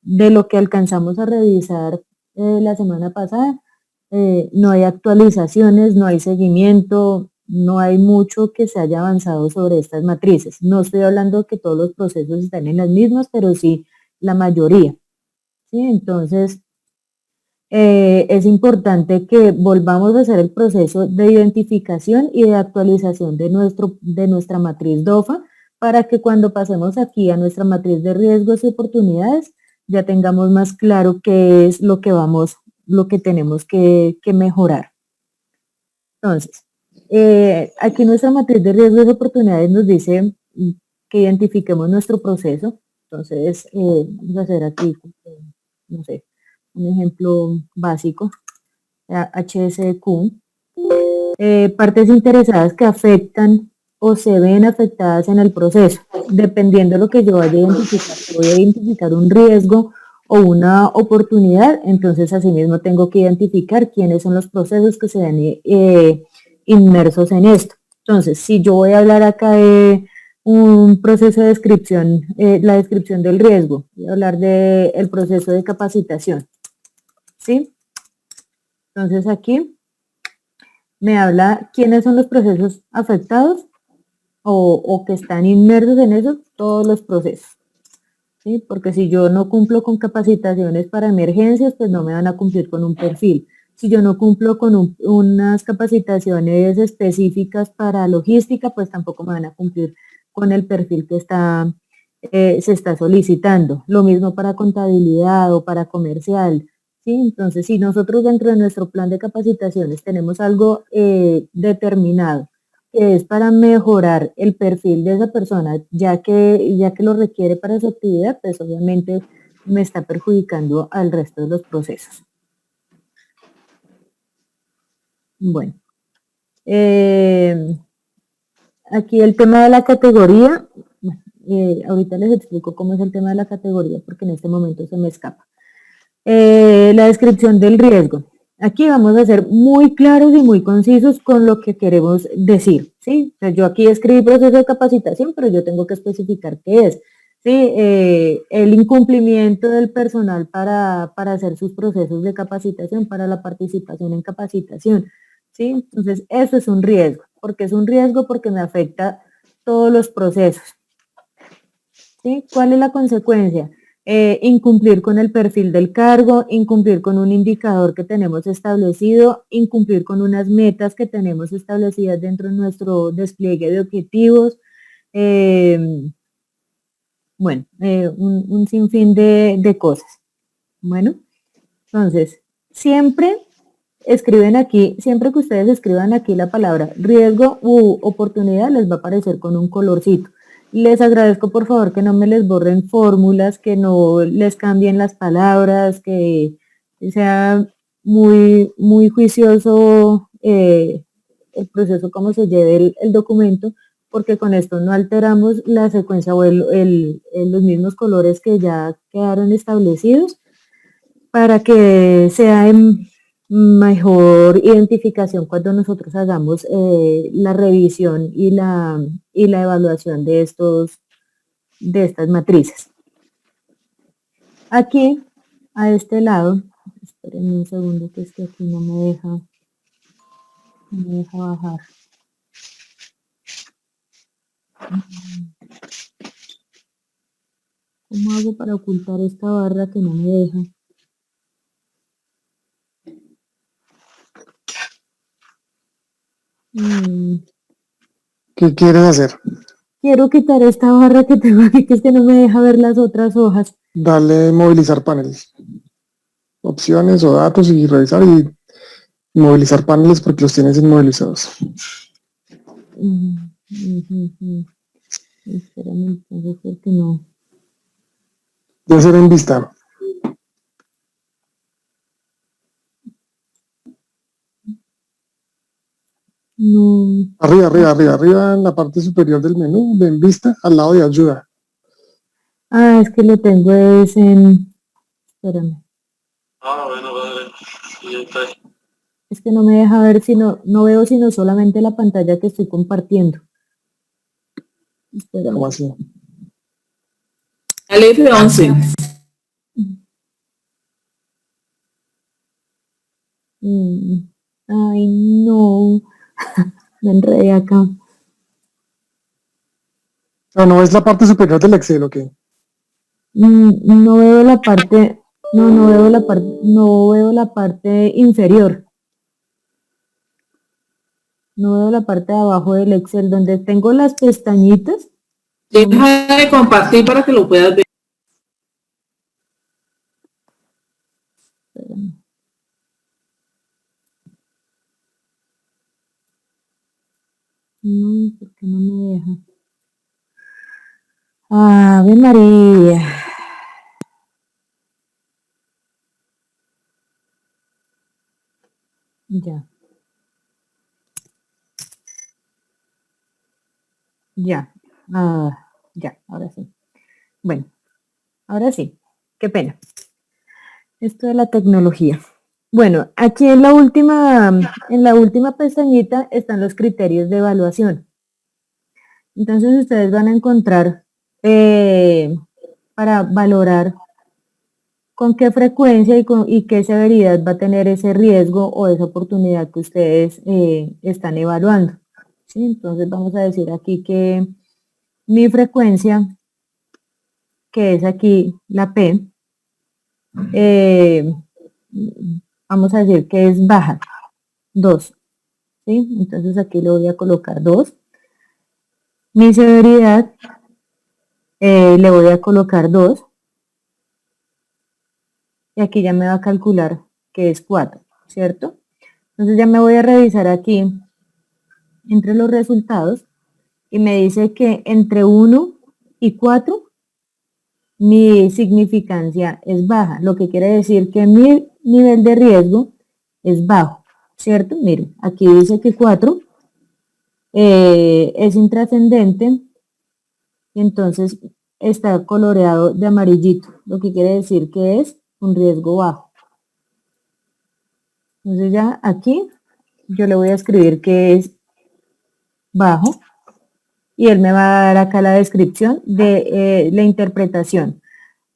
de lo que alcanzamos a revisar la semana pasada, no hay actualizaciones, no hay seguimiento, no hay mucho que se haya avanzado sobre estas matrices. No estoy hablando que todos los procesos están en las mismas, pero sí la mayoría. ¿Sí? Entonces, es importante que volvamos a hacer el proceso de identificación y de actualización de nuestra matriz DOFA para que cuando pasemos aquí a nuestra matriz de riesgos y oportunidades ya tengamos más claro qué es lo que tenemos que mejorar. Entonces, aquí nuestra matriz de riesgos y oportunidades nos dice que identifiquemos nuestro proceso. Entonces, vamos a hacer aquí, no sé, un ejemplo básico, HSQ, partes interesadas que afectan o se ven afectadas en el proceso. Dependiendo de lo que yo vaya a identificar, si voy a identificar un riesgo o una oportunidad, entonces asimismo tengo que identificar quiénes son los procesos que se ven inmersos en esto. Entonces, si yo voy a hablar acá de un proceso de descripción, la descripción del riesgo, voy a hablar del proceso de capacitación, ¿sí? Entonces aquí me habla quiénes son los procesos afectados o que están inmersos en eso, todos los procesos. ¿Sí? Porque si yo no cumplo con capacitaciones para emergencias, pues no me van a cumplir con un perfil. Si yo no cumplo con unas capacitaciones específicas para logística, pues tampoco me van a cumplir con el perfil que se está solicitando. Lo mismo para contabilidad o para comercial. ¿Sí? Entonces, si nosotros dentro de nuestro plan de capacitaciones tenemos algo determinado, que es para mejorar el perfil de esa persona, ya que lo requiere para su actividad, pues obviamente me está perjudicando al resto de los procesos. Bueno, aquí el tema de la categoría, ahorita les explico cómo es el tema de la categoría, porque en este momento se me escapa. La descripción del riesgo. Aquí vamos a ser muy claros y muy concisos con lo que queremos decir, ¿sí? O sea, yo aquí escribí proceso de capacitación, pero yo tengo que especificar qué es, ¿sí? El incumplimiento del personal para hacer sus procesos de capacitación, para la participación en capacitación, ¿sí? Entonces, eso es un riesgo. ¿Por qué es un riesgo? Porque me afecta todos los procesos, ¿sí? ¿Cuál es la consecuencia? Incumplir con el perfil del cargo, incumplir con un indicador que tenemos establecido, incumplir con unas metas que tenemos establecidas dentro de nuestro despliegue de objetivos, bueno, un sinfín de cosas. Bueno, entonces, siempre escriben aquí, siempre que ustedes escriban aquí la palabra riesgo u oportunidad, les va a aparecer con un colorcito. Les agradezco por favor que no me les borren fórmulas, que no les cambien las palabras, que sea muy, muy juicioso el proceso como se lleve el documento, porque con esto no alteramos la secuencia o los mismos colores que ya quedaron establecidos para que sea mejor identificación cuando nosotros hagamos la revisión y la evaluación de estas matrices. Aquí, a este lado, espérenme un segundo que es que aquí no me deja bajar. ¿Cómo hago para ocultar esta barra que no me deja? ¿Qué quieres hacer? Quiero quitar esta barra que tengo aquí, que es que no me deja ver las otras hojas. Dale movilizar paneles. Opciones o datos y revisar y movilizar paneles porque los tienes inmovilizados. Espérame, entonces, porque no. Debe ser en vista. No. Arriba en la parte superior del menú, en vista, al lado de ayuda. Ah, es que lo tengo es en... Espérame. Bueno, padre. Sí, está ahí. Es que no me deja ver, no veo sino solamente la pantalla que estoy compartiendo. Espérame. ¿Cómo así? La ley 11. Ay, no. Me enredé acá. O no es la parte superior del Excel, ¿o qué? No veo la parte, no veo la parte, no veo la parte inferior. No veo la parte de abajo del Excel donde tengo las pestañitas. Deja de compartir para que lo puedas ver. Espérame. No, ¿por qué no me deja? Ave María. Ya. Ya. Ya, ahora sí. Bueno, ahora sí. Qué pena. Esto de la tecnología. Bueno, aquí en la última pestañita están los criterios de evaluación. Entonces ustedes van a encontrar para valorar con qué frecuencia y qué severidad va a tener ese riesgo o esa oportunidad que ustedes están evaluando. ¿Sí? Entonces vamos a decir aquí que mi frecuencia, que es aquí la P, vamos a decir que es baja, 2. ¿Sí? Entonces aquí le voy a colocar 2. Mi severidad le voy a colocar 2. Y aquí ya me va a calcular que es 4, ¿cierto? Entonces ya me voy a revisar aquí entre los resultados y me dice que entre 1 y 4 mi significancia es baja, lo que quiere decir que mi nivel de riesgo es bajo, ¿cierto? Miren, aquí dice que 4 es intrascendente y entonces está coloreado de amarillito, lo que quiere decir que es un riesgo bajo. Entonces ya aquí yo le voy a escribir que es bajo y él me va a dar acá la descripción de la interpretación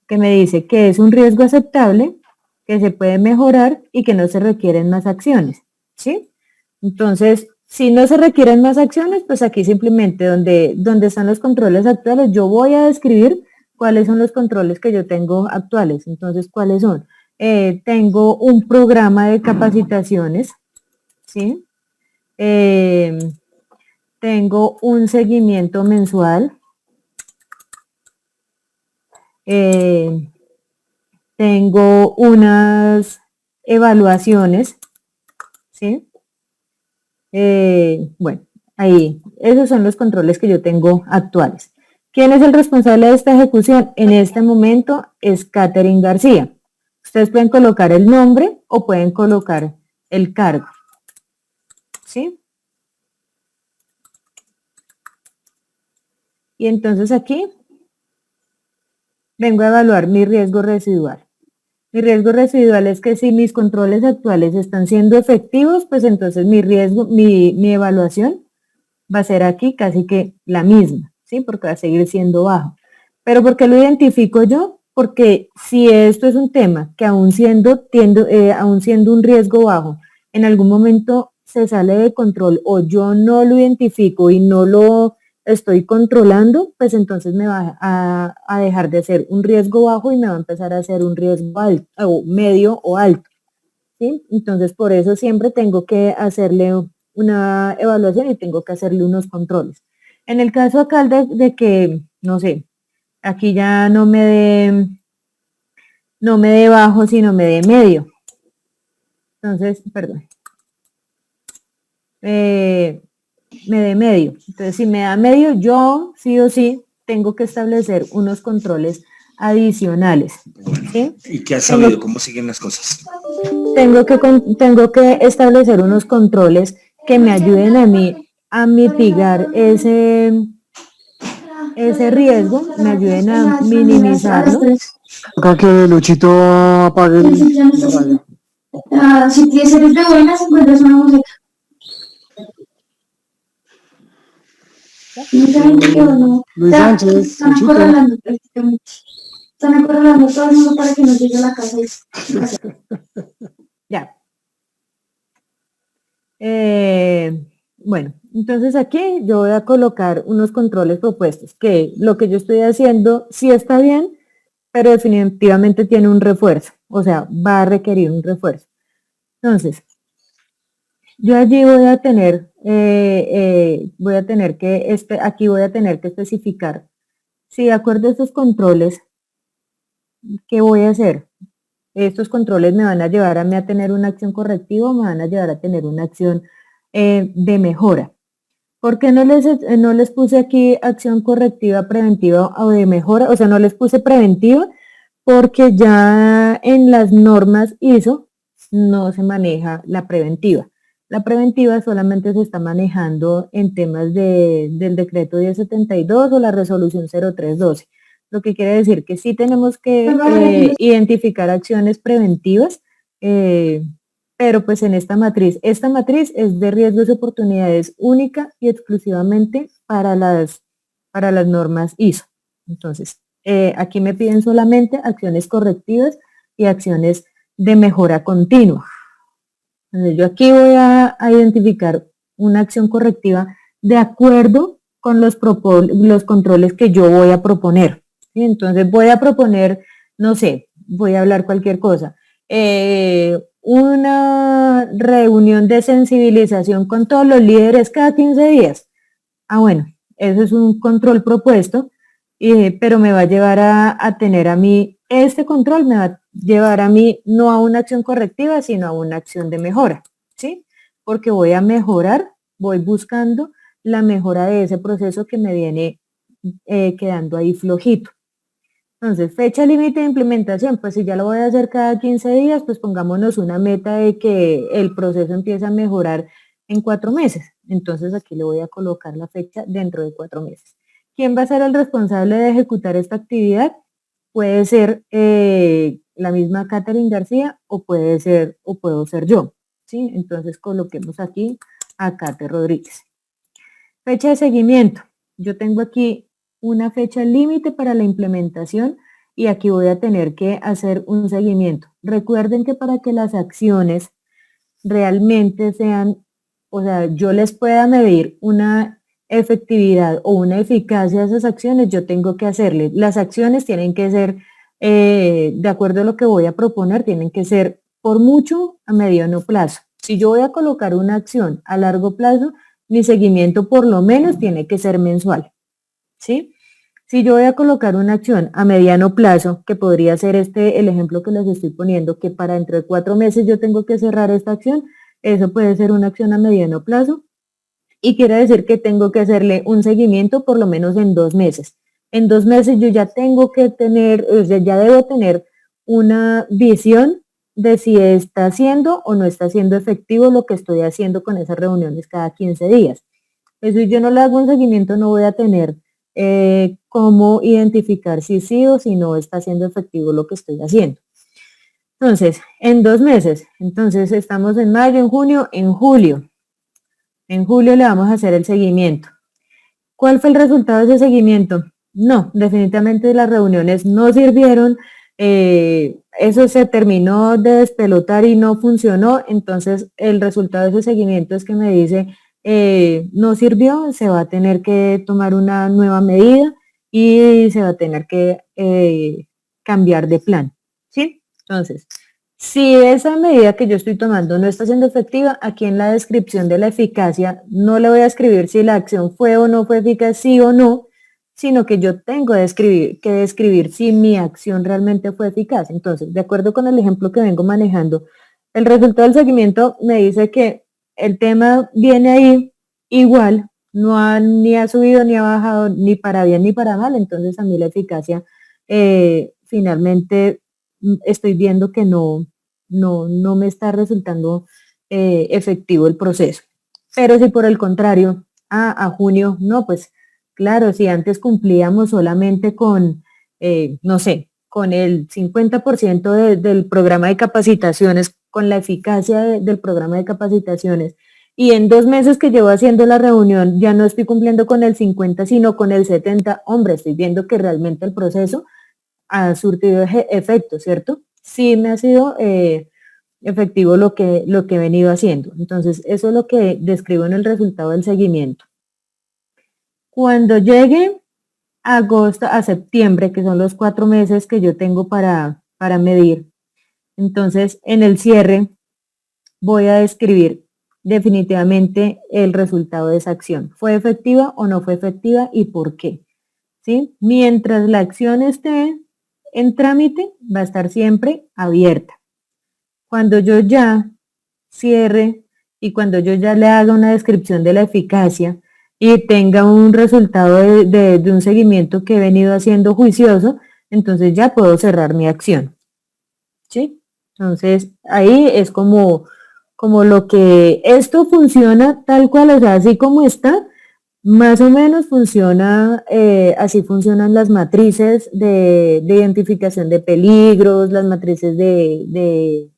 que me dice que es un riesgo aceptable, que se puede mejorar y que no se requieren más acciones, ¿sí? Entonces, si no se requieren más acciones, pues aquí simplemente donde están los controles actuales, yo voy a describir cuáles son los controles que yo tengo actuales. Entonces, ¿cuáles son? Tengo un programa de capacitaciones, ¿sí? Tengo un seguimiento mensual. Tengo unas evaluaciones, ¿sí? Bueno, ahí, esos son los controles que yo tengo actuales. ¿Quién es el responsable de esta ejecución? En este momento es Catherine García. Ustedes pueden colocar el nombre o pueden colocar el cargo, ¿sí? Y entonces aquí vengo a evaluar mi riesgo residual. Mi riesgo residual es que si mis controles actuales están siendo efectivos, pues entonces mi riesgo, mi evaluación va a ser aquí casi que la misma, ¿sí? Porque va a seguir siendo bajo. ¿Pero por qué lo identifico yo? Porque si esto es un tema que aún siendo un riesgo bajo, en algún momento se sale de control o yo no lo identifico y no lo estoy controlando, pues entonces me va a dejar de ser un riesgo bajo y me va a empezar a ser un riesgo alto, o medio o alto, ¿sí? Entonces por eso siempre tengo que hacerle una evaluación y tengo que hacerle unos controles. En el caso acá de que, no sé, aquí ya no me dé bajo, sino me dé medio. Entonces, perdón. Me dé medio. Entonces, si me da medio, yo sí o sí tengo que establecer unos controles adicionales. ¿Sí? ¿Y qué has sabido? ¿Cómo siguen las cosas? Tengo que establecer unos controles que me ayuden a mí a mitigar ese riesgo, me ayuden a minimizarlo. Acá que Luchito apague la radio. Si tienes eres de buenas, encuentras una música. Luis Sánchez, Están Luchito. acorralando prácticamente. Están acorralando todo el mundo para que no llegue a la casa. Ya. Bueno, entonces aquí yo voy a colocar unos controles propuestos, que lo que yo estoy haciendo sí está bien, pero definitivamente tiene un refuerzo, o sea, va a requerir un refuerzo. Entonces, yo allí voy a tener que, aquí voy a tener que especificar, si de acuerdo a estos controles, ¿qué voy a hacer? Estos controles me van a llevar a mí a tener una acción correctiva o me van a llevar a tener una acción de mejora. ¿Por qué no les puse aquí acción correctiva, preventiva o de mejora? O sea, no les puse preventiva porque ya en las normas ISO no se maneja la preventiva. La preventiva solamente se está manejando en temas del decreto 1072 o la resolución 0312. Lo que quiere decir que sí tenemos que identificar acciones preventivas, pero pues en esta matriz es de riesgos y oportunidades única y exclusivamente para las normas ISO. Entonces, aquí me piden solamente acciones correctivas y acciones de mejora continua. Entonces, yo aquí voy a identificar una acción correctiva de acuerdo con los controles que yo voy a proponer. ¿Sí? Entonces, voy a proponer, no sé, voy a hablar cualquier cosa. Una reunión de sensibilización con todos los líderes cada 15 días. Ah, bueno, eso es un control propuesto, pero me va a llevar a tener a mí, este control me va a llevar a mí no a una acción correctiva, sino a una acción de mejora, ¿sí? Porque voy a mejorar, voy buscando la mejora de ese proceso que me viene quedando ahí flojito. Entonces, fecha límite de implementación, pues si ya lo voy a hacer cada 15 días, pues pongámonos una meta de que el proceso empiece a mejorar en 4 meses. Entonces aquí le voy a colocar la fecha dentro de 4 meses. ¿Quién va a ser el responsable de ejecutar esta actividad? Puede ser la misma Catherine García o puedo ser yo, ¿sí? Entonces coloquemos aquí a Catherine Rodríguez. Fecha de seguimiento. Yo tengo aquí una fecha límite para la implementación y aquí voy a tener que hacer un seguimiento. Recuerden que para que las acciones realmente sean, o sea, yo les pueda medir una efectividad o una eficacia de esas acciones, yo tengo que hacerle. Las acciones tienen que ser, de acuerdo a lo que voy a proponer, tienen que ser por mucho a mediano plazo. Si yo voy a colocar una acción a largo plazo, mi seguimiento por lo menos tiene que ser mensual, ¿sí? Si yo voy a colocar una acción a mediano plazo, que podría ser el ejemplo que les estoy poniendo, que para dentro de 4 meses yo tengo que cerrar esta acción, eso puede ser una acción a mediano plazo y quiere decir que tengo que hacerle un seguimiento por lo menos en 2 meses. En 2 meses yo ya tengo que tener, o sea, ya debo tener una visión de si está haciendo o no está siendo efectivo lo que estoy haciendo con esas reuniones cada 15 días. Eso si yo no le hago un seguimiento no voy a tener cómo identificar si sí o si no está siendo efectivo lo que estoy haciendo. Entonces, en 2 meses, entonces estamos en mayo, en junio, en julio. En julio le vamos a hacer el seguimiento. ¿Cuál fue el resultado de ese seguimiento? No, definitivamente las reuniones no sirvieron, eso se terminó de despelotar y no funcionó, entonces el resultado de ese seguimiento es que me dice no sirvió, se va a tener que tomar una nueva medida y se va a tener que cambiar de plan, ¿sí? Entonces, si esa medida que yo estoy tomando no está siendo efectiva, aquí en la descripción de la eficacia no le voy a escribir si la acción fue o no fue eficaz, sí o no, sino que yo tengo que describir si mi acción realmente fue eficaz. Entonces, de acuerdo con el ejemplo que vengo manejando, el resultado del seguimiento me dice que el tema viene ahí igual, ni ha subido ni ha bajado, ni para bien ni para mal, entonces a mí la eficacia finalmente estoy viendo que no me está resultando efectivo el proceso. Pero si por el contrario, a junio, no, pues claro, si antes cumplíamos solamente con, no sé, con el 50% del programa de capacitaciones, con la eficacia del programa de capacitaciones, y en 2 meses que llevo haciendo la reunión ya no estoy cumpliendo con el 50, sino con el 70, hombre, estoy viendo que realmente el proceso ha surtido efecto, ¿cierto? Sí me ha sido efectivo lo que he venido haciendo. Entonces, eso es lo que describo en el resultado del seguimiento. Cuando llegue agosto a septiembre, que son los 4 meses que yo tengo para medir, entonces en el cierre voy a describir definitivamente el resultado de esa acción. ¿Fue efectiva o no fue efectiva y por qué? ¿Sí? Mientras la acción esté en trámite, va a estar siempre abierta. Cuando yo ya cierre y cuando yo ya le haga una descripción de la eficacia y tenga un resultado de un seguimiento que he venido haciendo juicioso, entonces ya puedo cerrar mi acción. ¿Sí? Entonces, ahí es como lo que esto funciona tal cual, o sea, así como está, más o menos funciona, así funcionan las matrices de identificación de peligros, las matrices de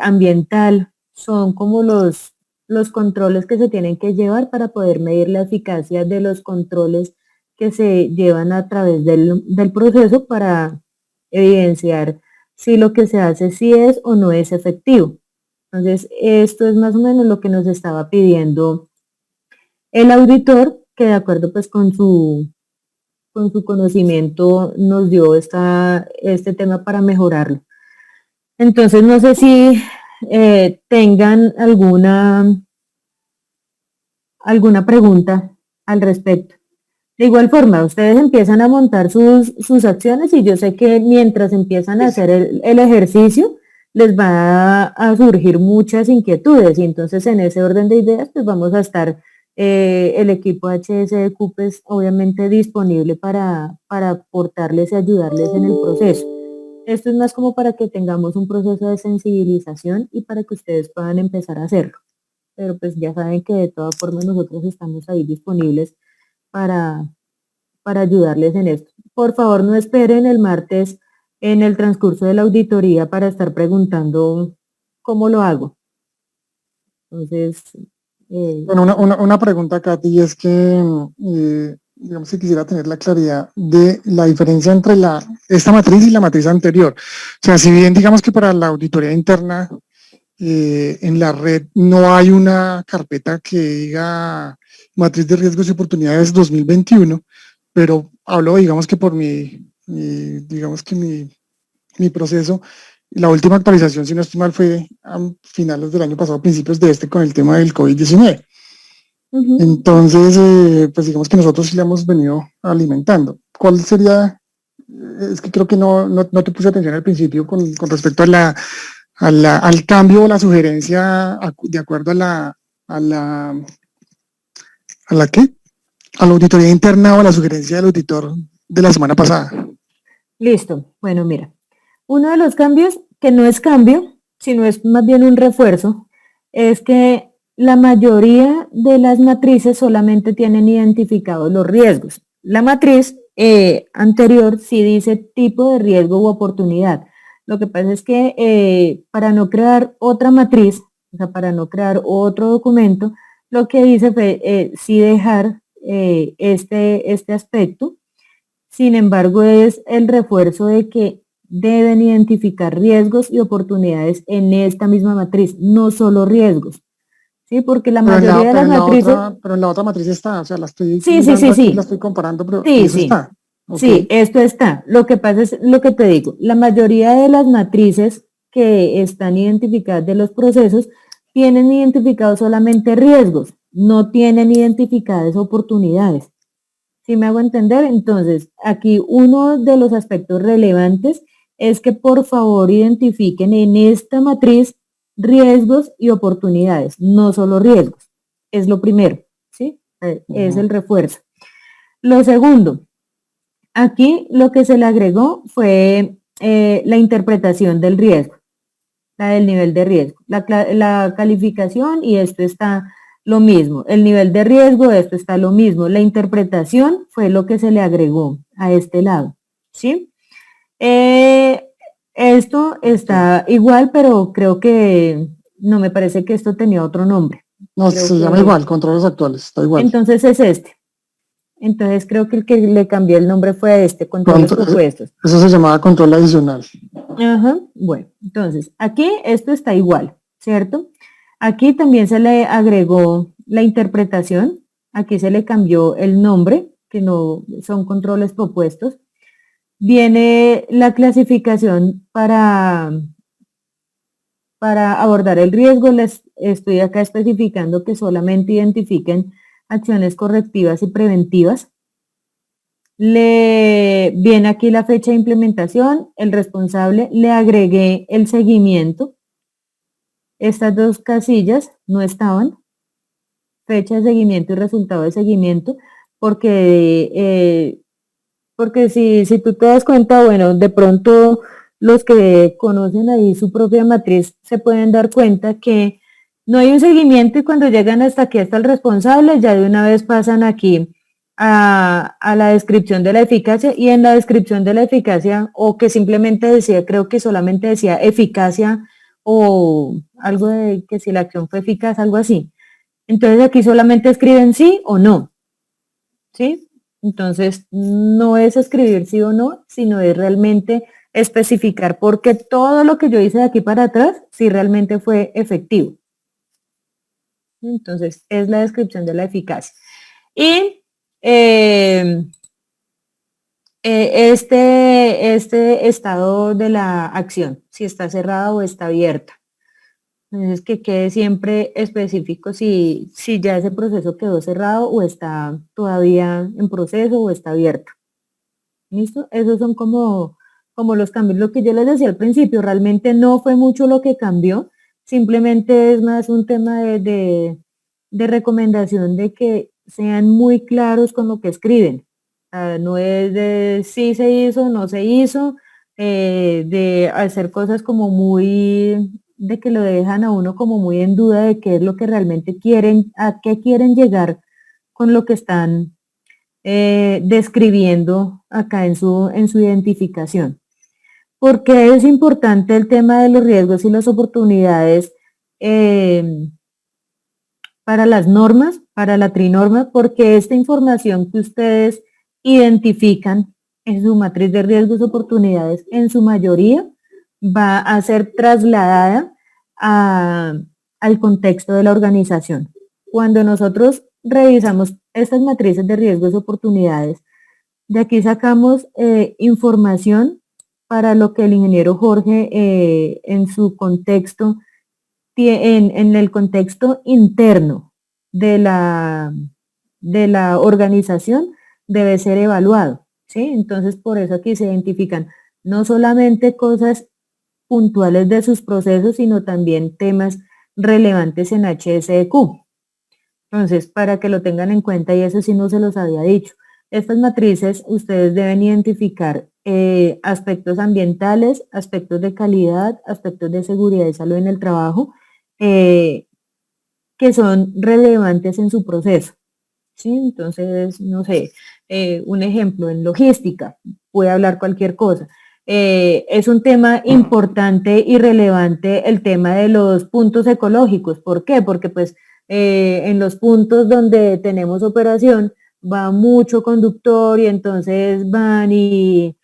ambiental, son como los controles que se tienen que llevar para poder medir la eficacia de los controles que se llevan a través del proceso para evidenciar si lo que se hace sí es o no es efectivo. Entonces, esto es más o menos lo que nos estaba pidiendo el auditor, que de acuerdo pues con su conocimiento nos dio este tema para mejorarlo. Entonces, no sé si tengan alguna pregunta al respecto. De igual forma, ustedes empiezan a montar sus acciones y yo sé que mientras empiezan a hacer el ejercicio, les va a surgir muchas inquietudes y entonces en ese orden de ideas pues vamos a estar el equipo HSEQ pues obviamente disponible para aportarles y ayudarles en el proceso. Esto es más como para que tengamos un proceso de sensibilización y para que ustedes puedan empezar a hacerlo. Pero pues ya saben que de todas formas nosotros estamos ahí disponibles para ayudarles en esto. Por favor, no esperen el martes en el transcurso de la auditoría para estar preguntando cómo lo hago. Entonces... Bueno, una pregunta, Katy, es que, digamos que quisiera tener la claridad de la diferencia entre esta matriz y la matriz anterior. O sea, si bien digamos que para la auditoría interna en la red no hay una carpeta que diga matriz de riesgos y oportunidades 2021, pero hablo, digamos que por mi proceso, la última actualización, si no estoy mal, fue a finales del año pasado, principios de con el tema del COVID-19. Uh-huh. Entonces, pues digamos que nosotros sí le hemos venido alimentando. ¿Cuál sería? Es que creo que no te puse atención al principio con respecto al cambio o la sugerencia de acuerdo a la ¿qué? A la auditoría interna o a la sugerencia del auditor de la semana pasada. Listo. Bueno, mira. Uno de los cambios, que no es cambio, sino es más bien un refuerzo, es que la mayoría de las matrices solamente tienen identificados los riesgos. La matriz anterior sí dice tipo de riesgo u oportunidad. Lo que pasa es que para no crear otra matriz, o sea, para no crear otro documento, lo que hice fue sí dejar este aspecto. Sin embargo, es el refuerzo de que deben identificar riesgos y oportunidades en esta misma matriz, no solo riesgos. ¿Sí? Porque la mayoría de las matrices... Pero en la otra matriz está, o sea, la estoy sí. La estoy comparando, pero sí, eso está. Okay. Sí, esto está. Lo que pasa es lo que te digo, la mayoría de las matrices que están identificadas de los procesos tienen identificados solamente riesgos, no tienen identificadas oportunidades. ¿Sí me hago entender? Entonces, aquí uno de los aspectos relevantes es que por favor identifiquen en esta matriz riesgos y oportunidades, no solo riesgos. Es lo primero, ¿sí? Es el refuerzo. Lo segundo, aquí lo que se le agregó fue la interpretación del riesgo, la del nivel de riesgo. La calificación, y esto está lo mismo. El nivel de riesgo, esto está lo mismo. La interpretación fue lo que se le agregó a este lado, ¿sí? Esto está igual, pero creo que no me parece que esto tenía otro nombre. No, se llama igual, controles actuales, está igual. Entonces es este. Entonces creo que el que le cambié el nombre fue a este, controles propuestos. Eso se llamaba control adicional. Ajá, bueno, entonces, aquí esto está igual, ¿cierto? Aquí también se le agregó la interpretación, aquí se le cambió el nombre, que no son controles propuestos. Viene la clasificación para abordar el riesgo, les estoy acá especificando que solamente identifiquen acciones correctivas y preventivas. Le viene aquí la fecha de implementación, el responsable, le agregué el seguimiento. Estas dos casillas no estaban, fecha de seguimiento y resultado de seguimiento, porque si tú te das cuenta, bueno, de pronto los que conocen ahí su propia matriz se pueden dar cuenta que no hay un seguimiento y cuando llegan hasta aquí, hasta el responsable, ya de una vez pasan aquí a la descripción de la eficacia y en la descripción de la eficacia o que simplemente decía, creo que solamente decía eficacia o algo de que si la acción fue eficaz, algo así. Entonces aquí solamente escriben sí o no, ¿sí? Entonces no es escribir sí o no, sino es realmente especificar porque todo lo que yo hice de aquí para atrás sí realmente fue efectivo. Entonces es la descripción de la eficacia. Y este estado de la acción, si está cerrada o está abierta. Entonces, que quede siempre específico si ya ese proceso quedó cerrado o está todavía en proceso o está abierto. ¿Listo? Esos son como los cambios. Lo que yo les decía al principio, realmente no fue mucho lo que cambió, simplemente es más un tema de recomendación de que sean muy claros con lo que escriben. No es de si se hizo, no se hizo, de hacer cosas como muy, de que lo dejan a uno como muy en duda de qué es lo que realmente quieren, a qué quieren llegar con lo que están describiendo acá en su identificación. ¿Por qué es importante el tema de los riesgos y las oportunidades para las normas, para la trinorma? Porque esta información que ustedes identifican en su matriz de riesgos y oportunidades, en su mayoría, va a ser trasladada al contexto de la organización. Cuando nosotros revisamos estas matrices de riesgos y oportunidades, de aquí sacamos información para lo que el ingeniero Jorge en su contexto, en el contexto interno de la organización debe ser evaluado, ¿sí? Entonces, por eso aquí se identifican no solamente cosas puntuales de sus procesos, sino también temas relevantes en HSEQ. Entonces, para que lo tengan en cuenta, y eso sí no se los había dicho, estas matrices ustedes deben identificar aspectos ambientales, aspectos de calidad, aspectos de seguridad y salud en el trabajo, que son relevantes en su proceso. ¿Sí? Entonces, no sé, un ejemplo, en logística, puede hablar cualquier cosa. Es un tema importante y relevante el tema de los puntos ecológicos. ¿Por qué? Porque pues en los puntos donde tenemos operación va mucho conductor y entonces van y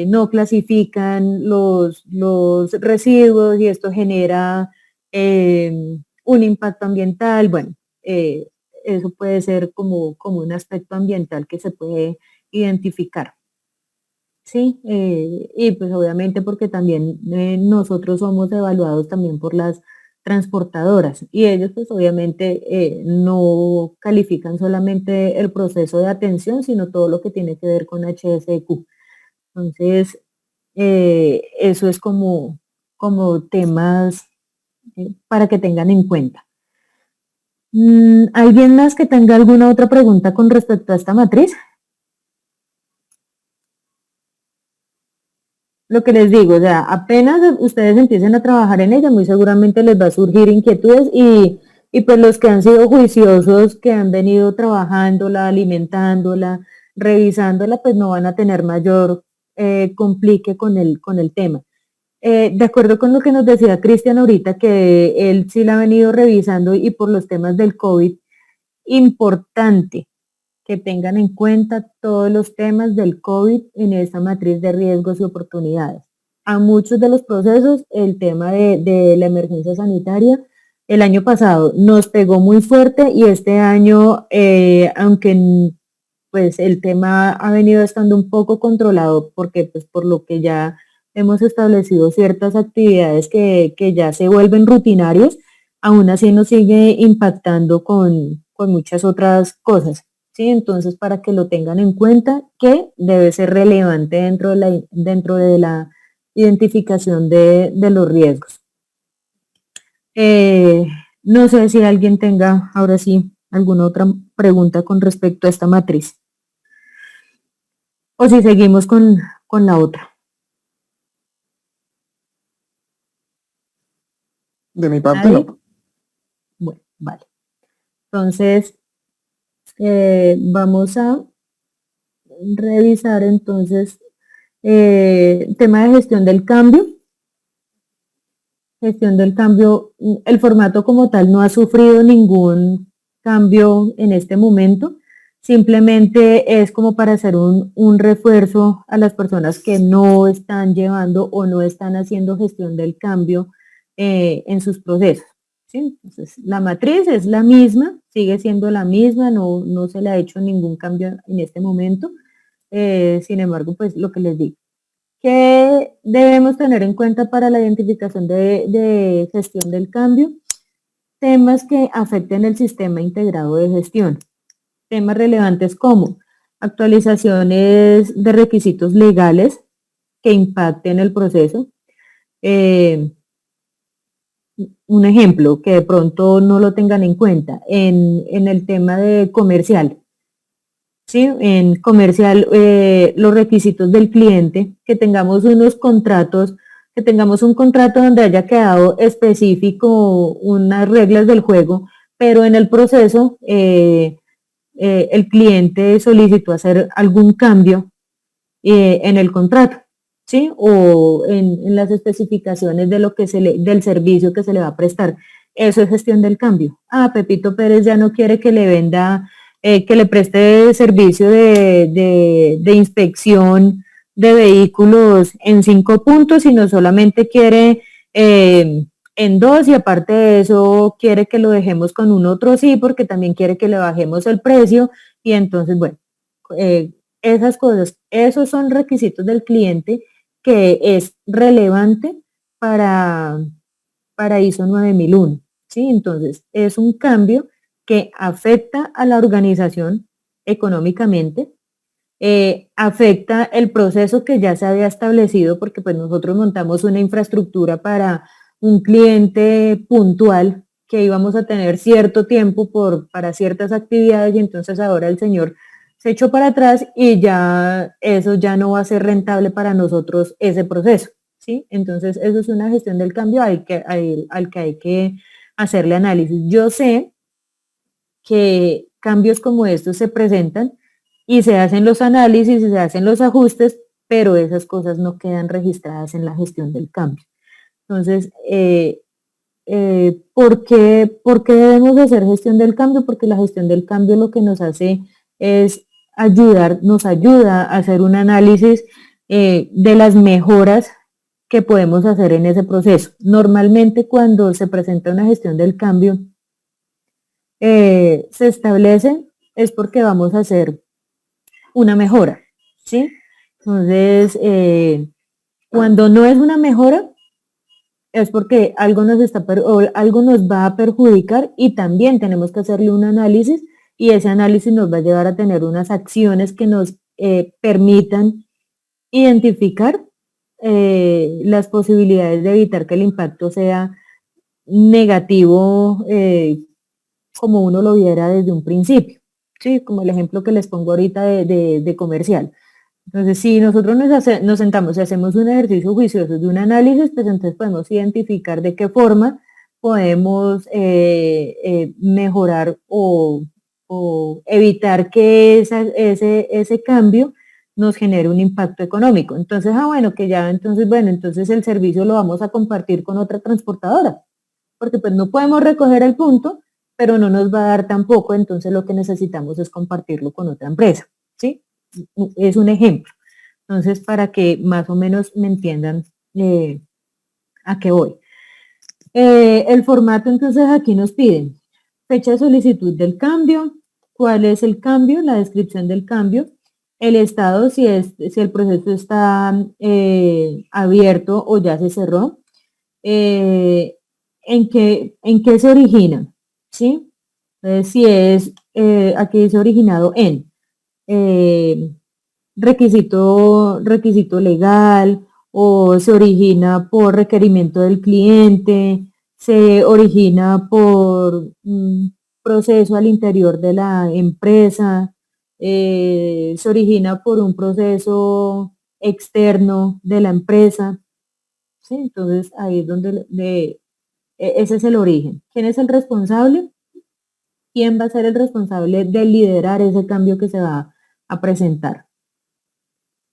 no clasifican los residuos y esto genera un impacto ambiental. Bueno, eso puede ser como un aspecto ambiental que se puede identificar. Sí, y pues obviamente porque también nosotros somos evaluados también por las transportadoras y ellos pues obviamente no califican solamente el proceso de atención, sino todo lo que tiene que ver con HSQ. Entonces, eso es como temas para que tengan en cuenta. ¿Alguien más que tenga alguna otra pregunta con respecto a esta matriz? Lo que les digo, o sea, apenas ustedes empiecen a trabajar en ella, muy seguramente les va a surgir inquietudes y pues los que han sido juiciosos, que han venido trabajándola, alimentándola, revisándola, pues no van a tener mayor complique con el tema. De acuerdo con lo que nos decía Cristian ahorita, que él sí la ha venido revisando y por los temas del COVID, importante que tengan en cuenta todos los temas del COVID en esta matriz de riesgos y oportunidades. a muchos de los procesos el tema de la emergencia sanitaria. El año pasado nos pegó muy fuerte y este año, aunque pues el tema ha venido estando un poco controlado porque pues por lo que ya hemos establecido ciertas actividades que ya se vuelven rutinarios, aún así nos sigue impactando con muchas otras cosas, ¿sí? Entonces, para que lo tengan en cuenta, que debe ser relevante dentro de la identificación de los riesgos. No sé si alguien tenga ahora sí alguna otra pregunta con respecto a esta matriz. O si seguimos con la otra. De mi parte, ¿Nadie? no. Bueno, vale. Entonces, vamos a revisar entonces tema de gestión del cambio. Gestión del cambio, el formato como tal no ha sufrido ningún cambio en este momento, simplemente es como para hacer un refuerzo a las personas que no están llevando o no están haciendo gestión del cambio en sus procesos, ¿sí? Entonces, la matriz es la misma, sigue siendo la misma, no se le ha hecho ningún cambio en este momento, sin embargo, pues lo que les digo. ¿Qué debemos tener en cuenta para la identificación de gestión del cambio? Temas que afecten el sistema integrado de gestión. Temas relevantes como actualizaciones de requisitos legales que impacten el proceso. Un ejemplo que de pronto no lo tengan en cuenta en el tema de comercial. ¿Sí? En comercial, los requisitos del cliente, que tengamos unos contratos, que tengamos un contrato donde haya quedado específico unas reglas del juego, pero en el proceso el cliente solicitó hacer algún cambio en el contrato, ¿sí? O en las especificaciones de lo que del servicio que se le va a prestar. Eso es gestión del cambio. Ah, Pepito Pérez ya no quiere que le venda que le preste servicio de inspección de vehículos en 5 puntos, sino solamente quiere en 2 y aparte de eso quiere que lo dejemos con un otro sí, porque también quiere que le bajemos el precio y entonces, bueno, esas cosas, esos son requisitos del cliente que es relevante para ISO 9001, ¿sí? Entonces, es un cambio que afecta a la organización económicamente, afecta el proceso que ya se había establecido, porque pues nosotros montamos una infraestructura para un cliente puntual que íbamos a tener cierto tiempo para ciertas actividades y entonces ahora el señor se echó para atrás y ya eso ya no va a ser rentable para nosotros ese proceso, ¿sí? Entonces eso es una gestión del cambio al que hay que hacerle análisis. Yo sé que cambios como estos se presentan y se hacen los análisis y se hacen los ajustes, pero esas cosas no quedan registradas en la gestión del cambio. Entonces, ¿por qué debemos de hacer gestión del cambio? Porque la gestión del cambio lo que nos hace es nos ayuda a hacer un análisis de las mejoras que podemos hacer en ese proceso. Normalmente cuando se presenta una gestión del cambio, se establece es porque vamos a hacer una mejora, ¿sí? Entonces, cuando no es una mejora, es porque algo algo nos va a perjudicar y también tenemos que hacerle un análisis y ese análisis nos va a llevar a tener unas acciones que nos permitan identificar las posibilidades de evitar que el impacto sea negativo como uno lo viera desde un principio, ¿sí? Como el ejemplo que les pongo ahorita de comercial. Entonces, si nosotros nos sentamos y hacemos un ejercicio juicioso de un análisis, pues entonces podemos identificar de qué forma podemos mejorar o evitar que ese cambio nos genere un impacto económico. Entonces, entonces el servicio lo vamos a compartir con otra transportadora, porque pues no podemos recoger el punto, pero no nos va a dar tampoco, entonces lo que necesitamos es compartirlo con otra empresa, ¿sí? Es un ejemplo. Entonces, para que más o menos me entiendan ¿A qué voy? El formato, entonces aquí nos piden fecha de solicitud del cambio, cuál es el cambio, la descripción del cambio, el estado, si el proceso está abierto o ya se cerró, en qué se origina, ¿sí? Entonces, si es, aquí dice originado en requisito legal, o se origina por requerimiento del cliente, se origina por un proceso al interior de la empresa, se origina por un proceso externo de la empresa, ¿sí? Entonces ahí es donde ese es el origen. ¿Quién es el responsable? ¿Quién va a ser el responsable de liderar ese cambio que se va a presentar?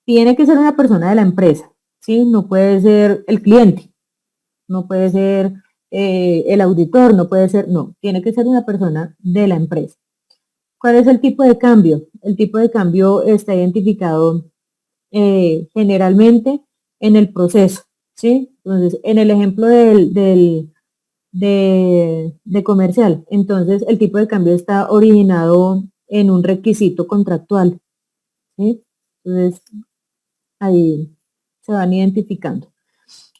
Tiene que ser una persona de la empresa, ¿sí? No puede ser el cliente, no puede ser el auditor, no puede ser, no, tiene que ser una persona de la empresa. ¿Cuál es el tipo de cambio? El tipo de cambio está identificado generalmente en el proceso, ¿sí? Entonces, en el ejemplo de comercial, entonces el tipo de cambio está originado en un requisito contractual, ¿sí? Entonces, ahí se van identificando.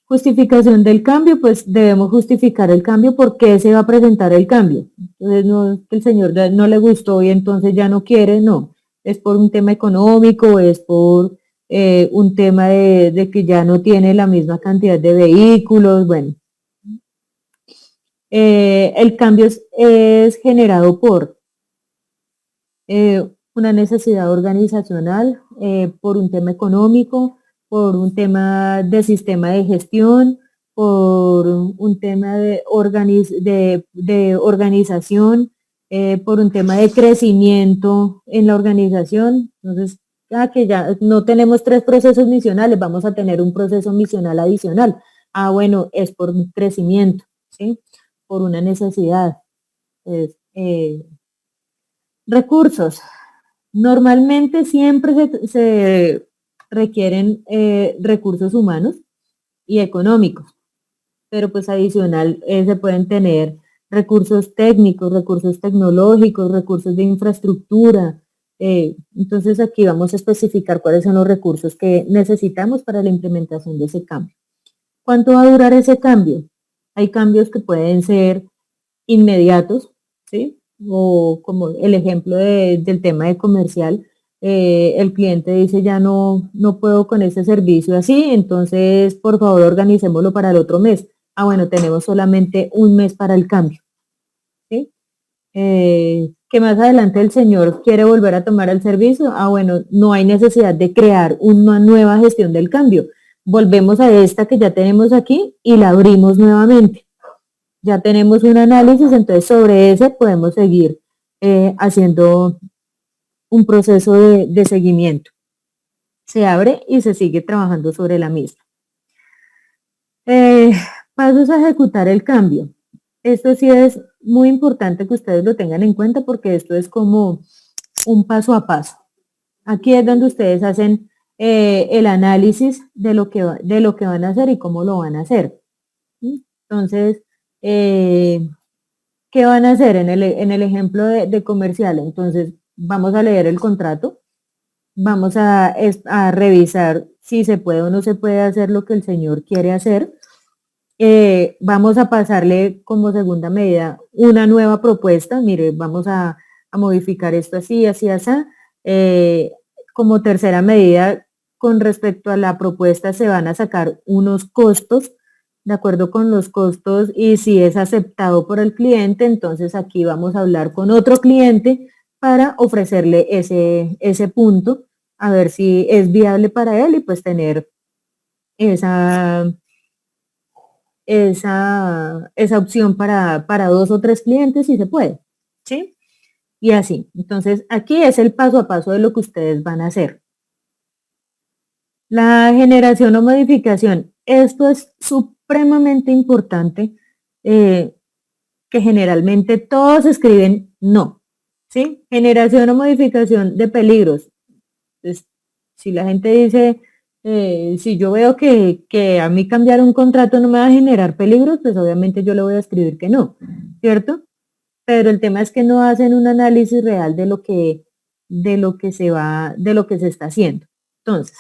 Justificación del cambio, pues debemos justificar el cambio, por qué se va a presentar el cambio. Entonces, no es que el señor no le gustó y entonces ya no quiere, no. Es por un tema económico, es por un tema de que ya no tiene la misma cantidad de vehículos, bueno. El cambio es generado por una necesidad organizacional, por un tema económico, por un tema de sistema de gestión, por un tema de organización, por un tema de crecimiento en la organización. Entonces, que ya no tenemos 3 procesos misionales, vamos a tener un proceso misional adicional. Bueno, es por un crecimiento, ¿sí? Por una necesidad. Recursos. Normalmente siempre se requieren recursos humanos y económicos, pero pues adicional se pueden tener recursos técnicos, recursos tecnológicos, recursos de infraestructura. Entonces aquí vamos a especificar cuáles son los recursos que necesitamos para la implementación de ese cambio. ¿Cuánto va a durar ese cambio? Hay cambios que pueden ser inmediatos, ¿sí? O como el ejemplo del tema de comercial, el cliente dice ya no puedo con ese servicio así, entonces por favor organicémoslo para el otro mes. Bueno, tenemos solamente un mes para el cambio, ¿sí? Que más adelante el señor quiere volver a tomar el servicio, bueno, no hay necesidad de crear una nueva gestión del cambio. Volvemos a esta que ya tenemos aquí y la abrimos nuevamente. Ya tenemos un análisis, entonces sobre ese podemos seguir haciendo un proceso de seguimiento. Se abre y se sigue trabajando sobre la misma. Pasos a ejecutar el cambio. Esto sí es muy importante que ustedes lo tengan en cuenta porque esto es como un paso a paso. Aquí es donde ustedes hacen el análisis de lo que van a hacer y cómo lo van a hacer. Entonces, ¿qué van a hacer en el ejemplo de comercial? Entonces, vamos a leer el contrato, vamos a revisar si se puede o no se puede hacer lo que el señor quiere hacer. Vamos a pasarle como segunda medida una nueva propuesta. Mire, vamos a modificar esto así, así, así. Como tercera medida, con respecto a la propuesta, se van a sacar unos costos de acuerdo con los costos y si es aceptado por el cliente, entonces aquí vamos a hablar con otro cliente para ofrecerle ese punto, a ver si es viable para él y pues tener esa opción para 2 o 3 clientes si se puede, ¿sí? Y así. Entonces aquí es el paso a paso de lo que ustedes van a hacer. La generación o modificación. Esto es supremamente importante, que generalmente todos escriben no, ¿sí? Generación o modificación de peligros. Entonces, si la gente dice Si yo veo que a mí cambiar un contrato no me va a generar peligros, pues obviamente yo le voy a escribir que no, ¿cierto? Pero el tema es que no hacen un análisis real de lo que se está haciendo. Entonces,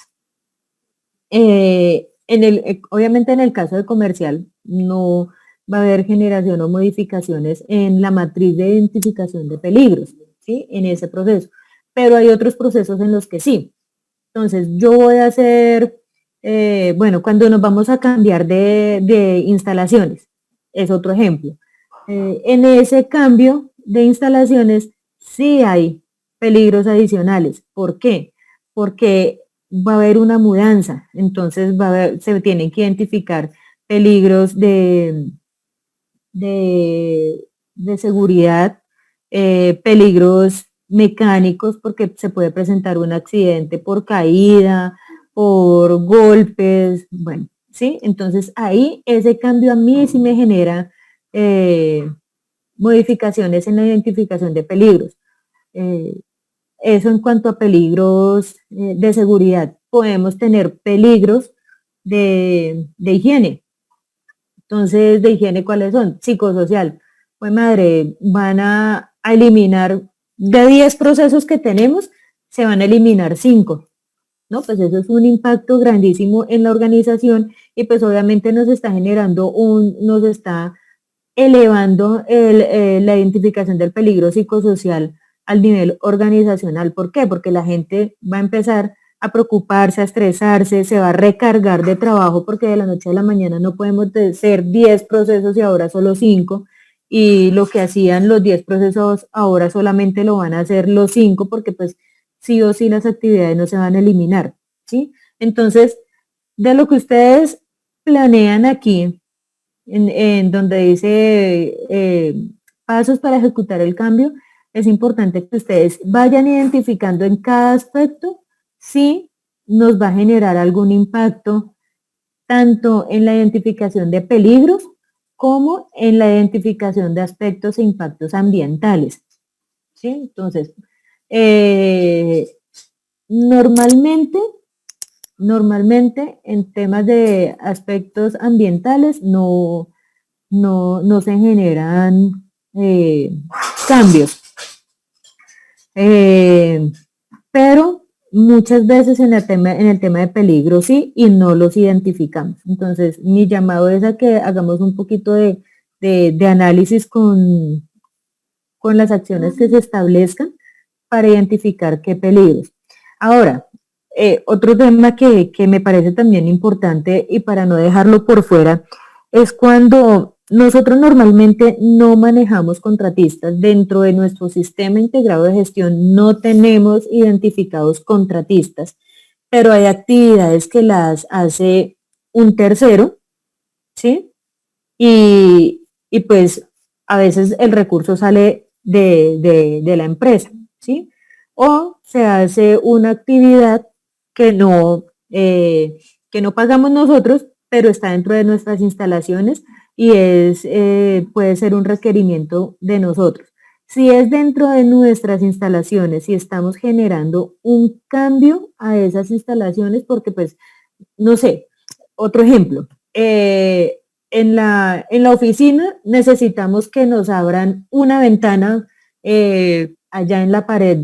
obviamente en el caso de comercial no va a haber generación o modificaciones en la matriz de identificación de peligros, ¿sí? En ese proceso. Pero hay otros procesos en los que sí. Entonces, yo voy a hacer, bueno, cuando nos vamos a cambiar de instalaciones, es otro ejemplo. En ese cambio de instalaciones sí hay peligros adicionales. ¿Por qué? Porque va a haber una mudanza, entonces se tienen que identificar peligros de seguridad, peligros mecánicos, porque se puede presentar un accidente por caída, por golpes, bueno, ¿sí? Entonces ahí ese cambio a mí sí me genera modificaciones en la identificación de peligros. Eso en cuanto a peligros de seguridad. Podemos tener peligros de higiene. Entonces, ¿de higiene cuáles son? Psicosocial. Pues madre, van a eliminar de 10 procesos que tenemos, se van a eliminar 5. ¿No? Pues eso es un impacto grandísimo en la organización y pues obviamente nos está generando nos está elevando la identificación del peligro psicosocial al nivel organizacional. ¿Por qué? Porque la gente va a empezar a preocuparse, a estresarse, se va a recargar de trabajo porque de la noche a la mañana no podemos hacer 10 procesos y ahora solo 5 y lo que hacían los 10 procesos ahora solamente lo van a hacer los 5 porque pues sí o sí las actividades no se van a eliminar, ¿sí? Entonces, de lo que ustedes planean aquí, en donde dice pasos para ejecutar el cambio, es importante que ustedes vayan identificando en cada aspecto si nos va a generar algún impacto, tanto en la identificación de peligros como en la identificación de aspectos e impactos ambientales. ¿Sí? Entonces, normalmente en temas de aspectos ambientales no se generan cambios. Pero muchas veces en el tema de peligro sí y no los identificamos. Entonces, mi llamado es a que hagamos un poquito de análisis con las acciones que se establezcan para identificar qué peligros. Ahora, otro tema que me parece también importante y para no dejarlo por fuera es cuando nosotros normalmente no manejamos contratistas. Dentro de nuestro sistema integrado de gestión no tenemos identificados contratistas, pero hay actividades que las hace un tercero, ¿sí? Y pues a veces el recurso sale de la empresa, ¿sí? O se hace una actividad que no pagamos nosotros, pero está dentro de nuestras instalaciones y puede ser un requerimiento de nosotros. Si es dentro de nuestras instalaciones, si estamos generando un cambio a esas instalaciones, porque pues, no sé, otro ejemplo, en la oficina necesitamos que nos abran una ventana allá en la pared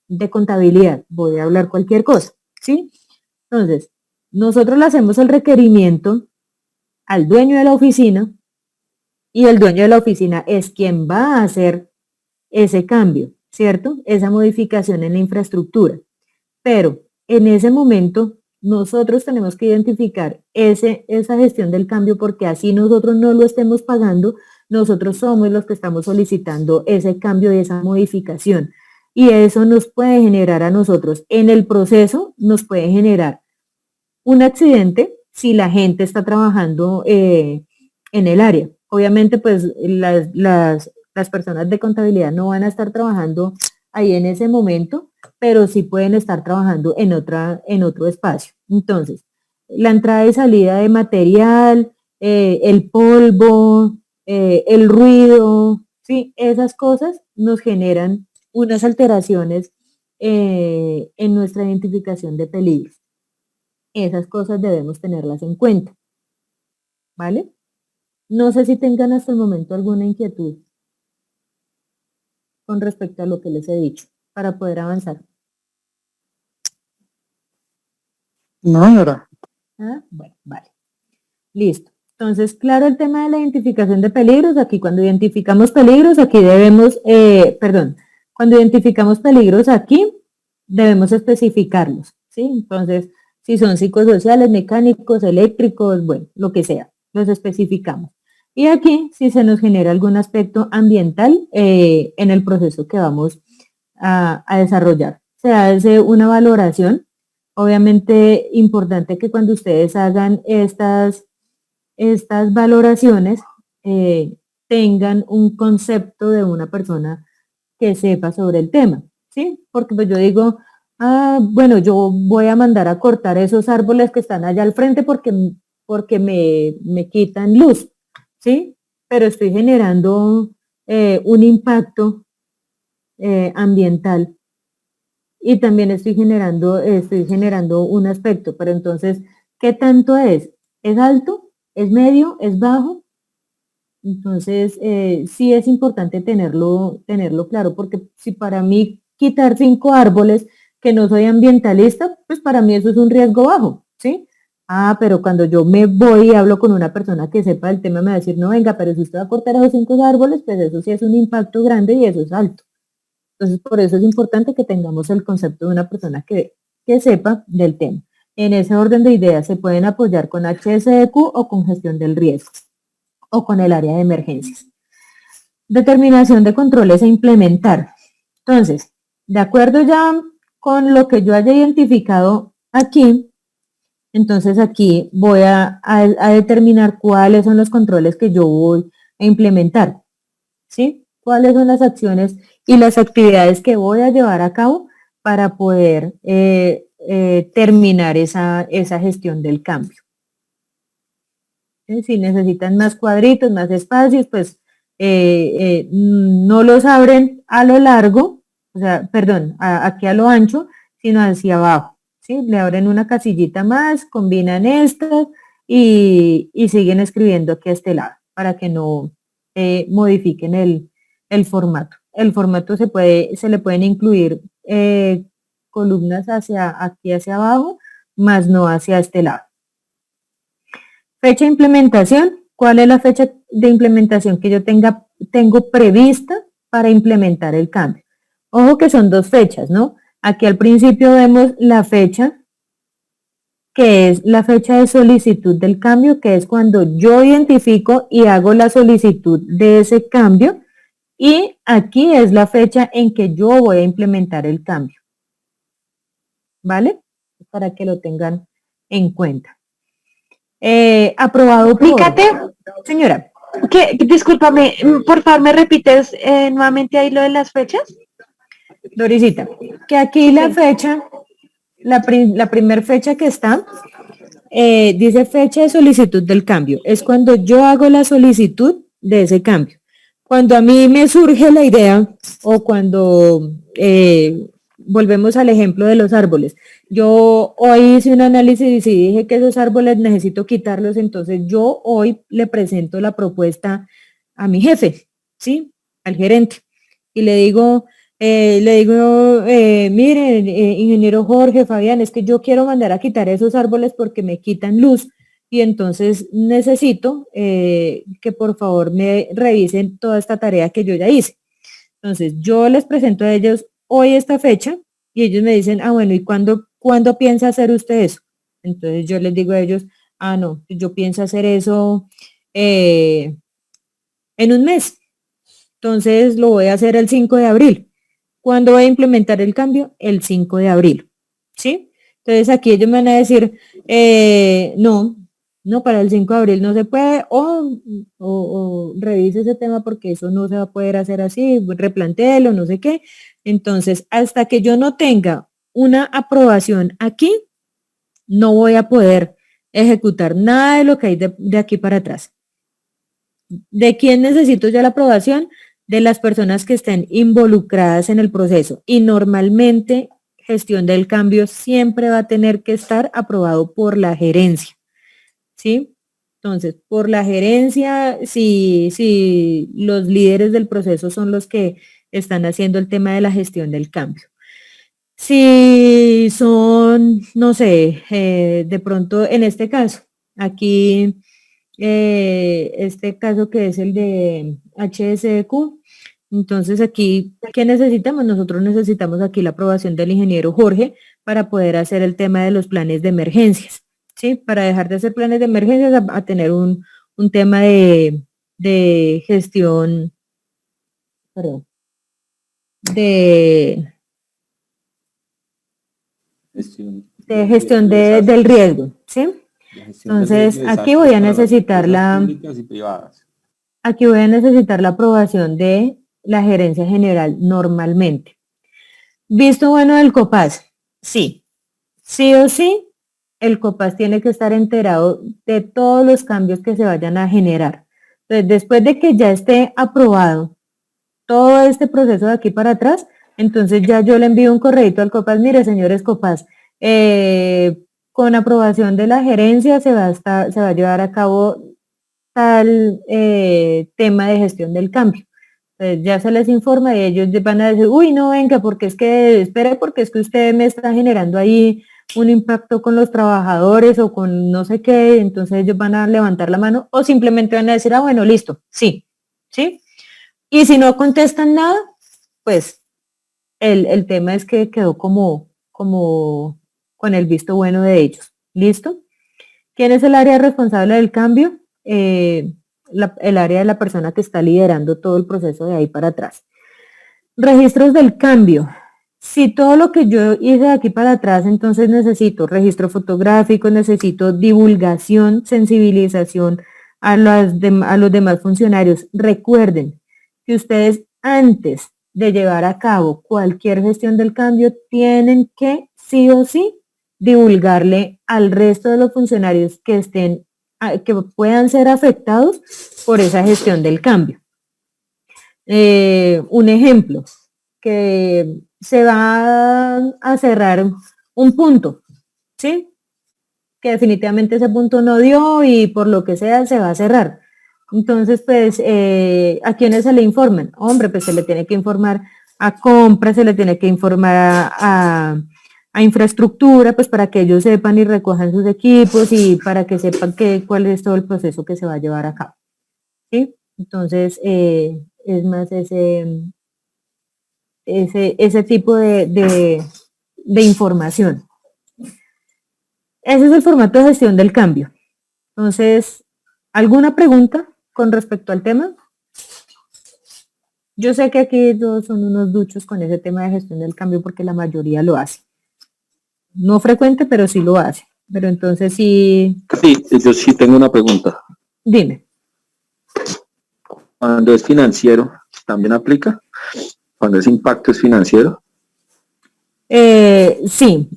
de contabilidad, voy a hablar cualquier cosa, ¿sí? Entonces, nosotros le hacemos el requerimiento al dueño de la oficina y el dueño de la oficina es quien va a hacer ese cambio, ¿cierto? Esa modificación en la infraestructura. Pero en ese momento nosotros tenemos que identificar esa gestión del cambio porque así nosotros no lo estemos pagando, nosotros somos los que estamos solicitando ese cambio y esa modificación. Y eso nos puede generar a nosotros, en el proceso, nos puede generar un accidente si la gente está trabajando en el área. Obviamente, pues las personas de contabilidad no van a estar trabajando ahí en ese momento, pero sí pueden estar trabajando en otro espacio. Entonces, la entrada y salida de material, el polvo, el ruido, ¿sí? Esas cosas nos generan unas alteraciones en nuestra identificación de peligros. esas cosas debemos tenerlas en cuenta, ¿vale? No sé si tengan hasta el momento alguna inquietud con respecto a lo que les he dicho, para poder avanzar. No, señora. ¿Ah? Bueno, vale. Listo. Entonces, claro, el tema de la identificación de peligros, aquí cuando identificamos peligros, aquí debemos, cuando identificamos peligros aquí, debemos especificarlos, ¿sí? Entonces, si son psicosociales, mecánicos, eléctricos, bueno, lo que sea, los especificamos. Y aquí, si se nos genera algún aspecto ambiental en el proceso que vamos a desarrollar, se hace una valoración. Obviamente, importante que cuando ustedes hagan estas valoraciones tengan un concepto de una persona que sepa sobre el tema, ¿sí? Porque pues yo digo, bueno, yo voy a mandar a cortar esos árboles que están allá al frente porque me quitan luz, ¿sí? Pero estoy generando un impacto ambiental y también estoy generando un aspecto, pero entonces, ¿qué tanto es? ¿Es alto? ¿Es medio? ¿Es bajo? Entonces, sí es importante tenerlo claro, porque si para mí quitar 5 árboles, que no soy ambientalista, pues para mí eso es un riesgo bajo, ¿sí? Pero cuando yo me voy y hablo con una persona que sepa del tema, me va a decir, no, venga, pero si usted va a cortar esos 5 árboles, pues eso sí es un impacto grande y eso es alto. Entonces, por eso es importante que tengamos el concepto de una persona que sepa del tema. En ese orden de ideas se pueden apoyar con HSEQ o con gestión del riesgo o con el área de emergencias. Determinación de controles a implementar. Entonces, de acuerdo ya con lo que yo haya identificado aquí, entonces aquí voy a determinar cuáles son los controles que yo voy a implementar, ¿sí? Cuáles son las acciones y las actividades que voy a llevar a cabo para poder terminar esa gestión del cambio. Si necesitan más cuadritos, más espacios, pues no los abren a lo largo, o sea, perdón, aquí a lo ancho, sino hacia abajo, ¿sí? Le abren una casillita más, combinan estas y siguen escribiendo aquí a este lado para que no modifiquen el formato. El formato se le pueden incluir columnas aquí hacia abajo, más no hacia este lado. Fecha de implementación. ¿Cuál es la fecha de implementación que yo tengo prevista para implementar el cambio? Ojo que son 2 fechas, ¿no? Aquí al principio vemos la fecha, que es la fecha de solicitud del cambio, que es cuando yo identifico y hago la solicitud de ese cambio. Y aquí es la fecha en que yo voy a implementar el cambio. ¿Vale? Para que lo tengan en cuenta. Aprobado por... Fíjate, Señora. discúlpame, por favor, ¿me repites nuevamente ahí lo de las fechas? Dorisita, que aquí la fecha, la primera fecha que está, dice fecha de solicitud del cambio. Es cuando yo hago la solicitud de ese cambio. Cuando a mí me surge la idea o cuando volvemos al ejemplo de los árboles. Yo hoy hice un análisis y dije que esos árboles necesito quitarlos, entonces yo hoy le presento la propuesta a mi jefe, ¿sí? Al gerente. Y le digo, mire, ingeniero Jorge, Fabián, es que yo quiero mandar a quitar esos árboles porque me quitan luz y entonces necesito que por favor me revisen toda esta tarea que yo ya hice. Entonces yo les presento a ellos hoy esta fecha y ellos me dicen, bueno, ¿y cuándo piensa hacer usted eso? Entonces yo les digo a ellos, no, yo pienso hacer eso en un mes. Entonces lo voy a hacer el 5 de abril. ¿Cuándo voy a implementar el cambio? El 5 de abril. ¿Sí? Entonces aquí ellos me van a decir, no, para el 5 de abril no se puede, o revise ese tema porque eso no se va a poder hacer así, replantéelo, no sé qué. Entonces, hasta que yo no tenga una aprobación aquí, no voy a poder ejecutar nada de lo que hay de aquí para atrás. ¿De quién necesito yo la aprobación? De las personas que estén involucradas en el proceso. Y normalmente, gestión del cambio siempre va a tener que estar aprobado por la gerencia, ¿sí? Entonces, por la gerencia, si los líderes del proceso son los que están haciendo el tema de la gestión del cambio. Si son, no sé, de pronto en este caso, aquí, este caso que es el de HSQ, entonces aquí, ¿qué necesitamos? Nosotros necesitamos aquí la aprobación del ingeniero Jorge para poder hacer el tema de los planes de emergencias, ¿sí? Para dejar de hacer planes de emergencias a tener un tema de gestión, perdón, de gestión del riesgo, ¿sí? Entonces, aquí voy a necesitar aquí voy a necesitar la aprobación de la gerencia general normalmente. Visto bueno del COPAS, sí o sí, el COPAS tiene que estar enterado de todos los cambios que se vayan a generar. Entonces, después de que ya esté aprobado todo este proceso de aquí para atrás, entonces ya yo le envío un correíto al COPAS, mire señores COPAS, con aprobación de la gerencia se va a llevar a cabo tal tema de gestión del cambio. Entonces ya se les informa y ellos van a decir, uy, no venga, porque es que, espere, porque es que usted me está generando ahí un impacto con los trabajadores o con no sé qué, entonces ellos van a levantar la mano o simplemente van a decir, ah, bueno, listo, sí. Y si no contestan nada, pues el tema es que quedó como con el visto bueno de ellos. ¿Listo? ¿Quién es el área responsable del cambio? El área de la persona que está liderando todo el proceso de ahí para atrás. Registros del cambio. Si todo lo que yo hice de aquí para atrás, entonces necesito registro fotográfico, necesito divulgación, sensibilización a los demás funcionarios. Recuerden que ustedes antes de llevar a cabo cualquier gestión del cambio tienen que sí o sí divulgarle al resto de los funcionarios que puedan ser afectados por esa gestión del cambio. Un ejemplo, que se va a cerrar un punto, ¿sí? Que definitivamente ese punto no dio y por lo que sea se va a cerrar. Entonces, pues, ¿a quiénes se le informan? Hombre, pues se le tiene que informar a compra, se le tiene que informar a infraestructura, pues para que ellos sepan y recojan sus equipos y para que sepan cuál es todo el proceso que se va a llevar a cabo. ¿Sí? Entonces, es más ese tipo de información. Ese es el formato de gestión del cambio. Entonces, ¿alguna pregunta con respecto al tema? Yo sé que aquí todos son unos duchos con ese tema de gestión del cambio porque la mayoría lo hace. No frecuente, pero sí lo hace. Pero entonces sí... Sí, yo sí tengo una pregunta. Dime. Cuando es financiero, ¿también aplica? Cuando es impacto es financiero. Sí.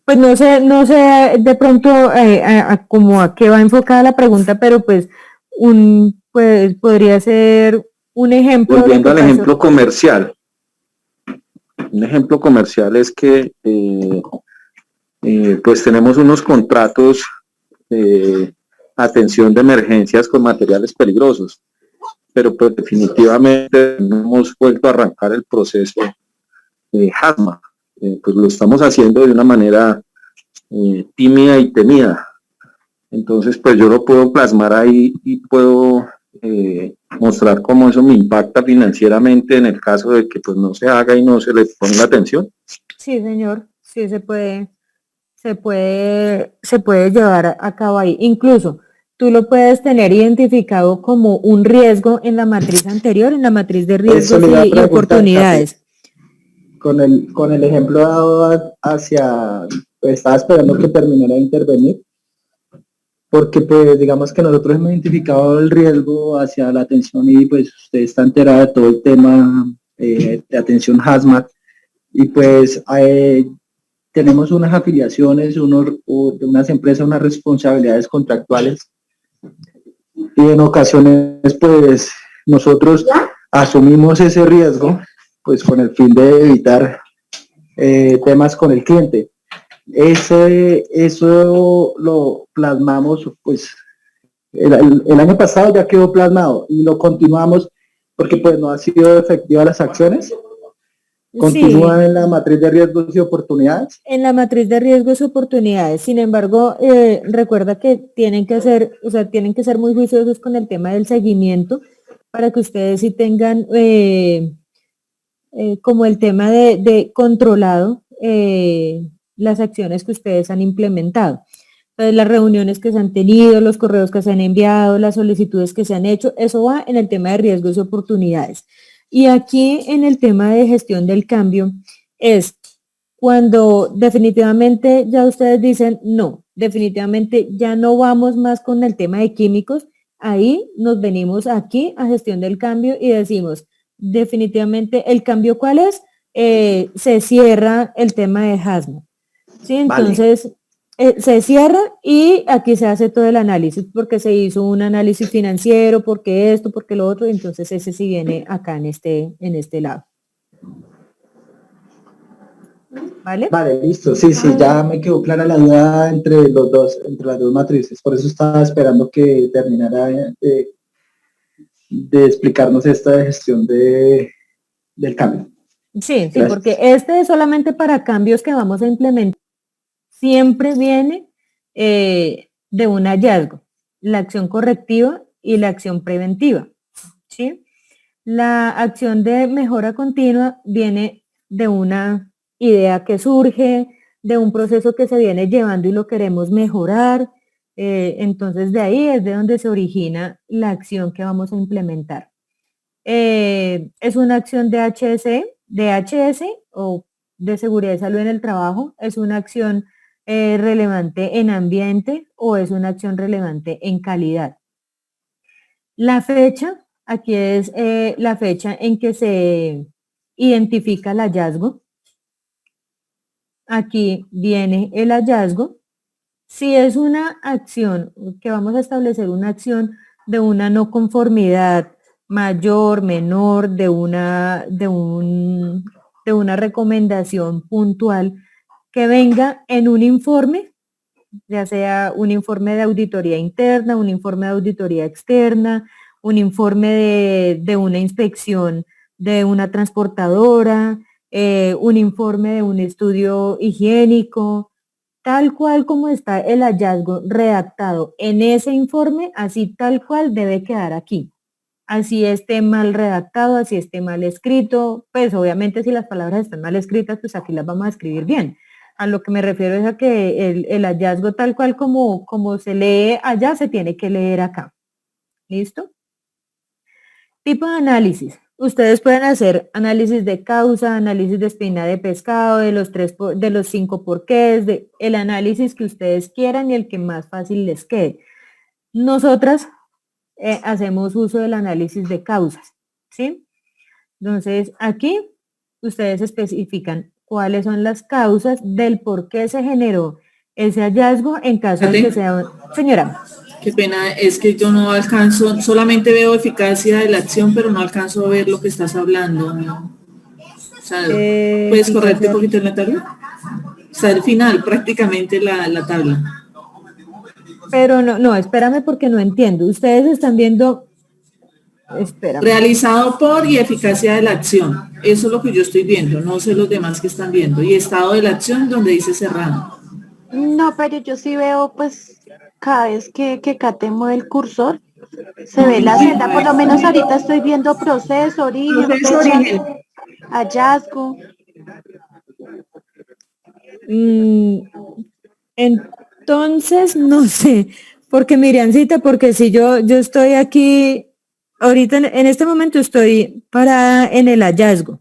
Pues no sé de pronto como a qué va enfocada la pregunta, pero pues pues podría ser un ejemplo. Volviendo al ejemplo comercial. Un ejemplo comercial es que pues tenemos unos contratos de atención de emergencias con materiales peligrosos, pero pues definitivamente no hemos vuelto a arrancar el proceso de HAZMAT. Pues lo estamos haciendo de una manera tímida y temida. Entonces pues yo lo puedo plasmar ahí y puedo mostrar cómo eso me impacta financieramente en el caso de que pues no se haga y no se le ponga atención. Sí, señor, sí se puede llevar a cabo ahí. Incluso tú lo puedes tener identificado como un riesgo en la matriz anterior, en la matriz de riesgos y oportunidades. Con el ejemplo dado pues, estaba esperando que terminara de intervenir, porque pues digamos que nosotros hemos identificado el riesgo hacia la atención y pues usted está enterada de todo el tema de atención HAZMAT y pues tenemos unas afiliaciones, de unas empresas, unas responsabilidades contractuales y en ocasiones pues nosotros asumimos ese riesgo pues con el fin de evitar temas con el cliente. Eso lo plasmamos, pues, el año pasado ya quedó plasmado y lo continuamos porque pues no han sido efectivas las acciones. Continúan Sí, en la matriz de riesgos y oportunidades. en la matriz de riesgos y oportunidades. Sin embargo, recuerda que tienen que ser, o sea, tienen que ser muy juiciosos con el tema del seguimiento para que ustedes sí tengan como el tema de controlado las acciones que ustedes han implementado. Entonces, las reuniones que se han tenido, los correos que se han enviado, las solicitudes que se han hecho, eso va en el tema de riesgos y oportunidades. Y aquí en el tema de gestión del cambio es cuando definitivamente ya ustedes dicen, no, definitivamente ya no vamos más con el tema de químicos, ahí nos venimos aquí a gestión del cambio y decimos, definitivamente el cambio ¿cuál es? Se cierra el tema de hazmat. ¿Sí? Entonces, se cierra y aquí se hace todo el análisis porque se hizo un análisis financiero, porque esto, porque lo otro, entonces ese sí viene acá en este lado. ¿Vale? Vale, listo. Sí, ya me quedó clara la duda entre las dos matrices. Por eso estaba esperando que terminara de explicarnos esta de gestión del cambio. Sí, Gracias. porque este es solamente para cambios que vamos a implementar. Siempre viene de un hallazgo, la acción correctiva y la acción preventiva, ¿sí? La acción de mejora continua viene de una idea que surge, de un proceso que se viene llevando y lo queremos mejorar. Entonces de ahí es de donde se origina la acción que vamos a implementar. Es una acción de DHS o de seguridad y salud en el trabajo, es una acción relevante en ambiente o es una acción relevante en calidad. La fecha, aquí es la fecha en que se identifica el hallazgo. Aquí viene el hallazgo. Si es una acción, que vamos a establecer una acción de una no conformidad mayor, menor, de una recomendación puntual que venga en un informe, ya sea un informe de auditoría interna, un informe de auditoría externa, un informe de una inspección de una transportadora, un informe de un estudio higiénico, tal cual como está el hallazgo redactado en ese informe, así tal cual debe quedar aquí. Así esté mal redactado, así esté mal escrito, pues obviamente si las palabras están mal escritas, pues aquí las vamos a escribir bien. A lo que me refiero es a que el hallazgo tal cual como se lee allá, se tiene que leer acá. ¿Listo? Tipo de análisis. Ustedes pueden hacer análisis de causa, análisis de espina de pescado, de los 5 porqués, de el análisis que ustedes quieran y el que más fácil les quede. Nosotras hacemos uso del análisis de causas, ¿sí? Entonces, aquí ustedes especifican cuáles son las causas del por qué se generó ese hallazgo en caso de que sea... Señora. Qué pena, es que yo no alcanzo, solamente veo eficacia de la acción, pero no alcanzo a ver lo que estás hablando. O sea, ¿puedes correrte un poquito en la tabla? O sea, al final, prácticamente la tabla. Pero no, espérame porque no entiendo. Ustedes están viendo... Espérame. Realizado por y eficacia de la acción. Eso es lo que yo estoy viendo, no sé los demás que están viendo. Y estado de la acción donde dice cerrado. No, pero yo sí veo, pues, cada vez que Kate mueve el cursor, se ve la celda. Por lo menos ahorita estoy viendo proceso, origen, fecha, hallazgo. Entonces, no sé, porque Miriancita, porque si yo estoy aquí, ahorita en este momento estoy parada en el hallazgo.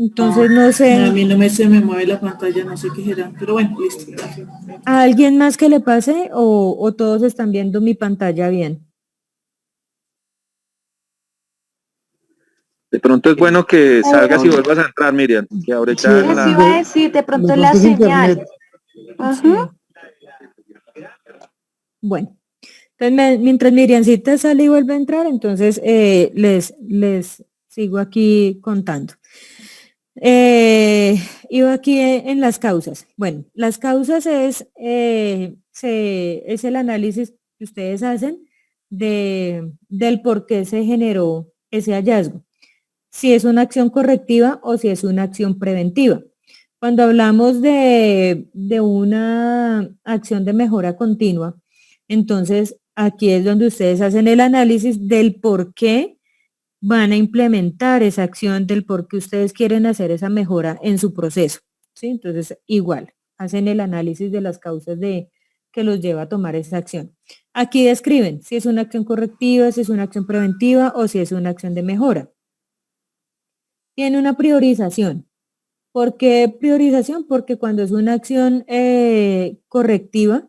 Entonces, no sé. A mí no se me mueve la pantalla, no sé qué será, pero bueno, listo. ¿A alguien más que le pase o todos están viendo mi pantalla bien? De pronto es bueno que salgas y vuelvas a entrar, Miriam, que ahorita Eso iba a decir, de pronto la señal. Ajá. Bueno, entonces mientras Miriancita sale y vuelve a entrar, entonces les sigo aquí contando. Iba aquí en las causas. Bueno, las causas es el análisis que ustedes hacen del por qué se generó ese hallazgo. Si es una acción correctiva o si es una acción preventiva. Cuando hablamos de una acción de mejora continua, entonces aquí es donde ustedes hacen el análisis del por qué van a implementar esa acción, del por qué ustedes quieren hacer esa mejora en su proceso, ¿sí? Entonces, igual, hacen el análisis de las causas que los lleva a tomar esa acción. Aquí describen si es una acción correctiva, si es una acción preventiva o si es una acción de mejora. Tiene una priorización. ¿Por qué priorización? Porque cuando es una acción correctiva,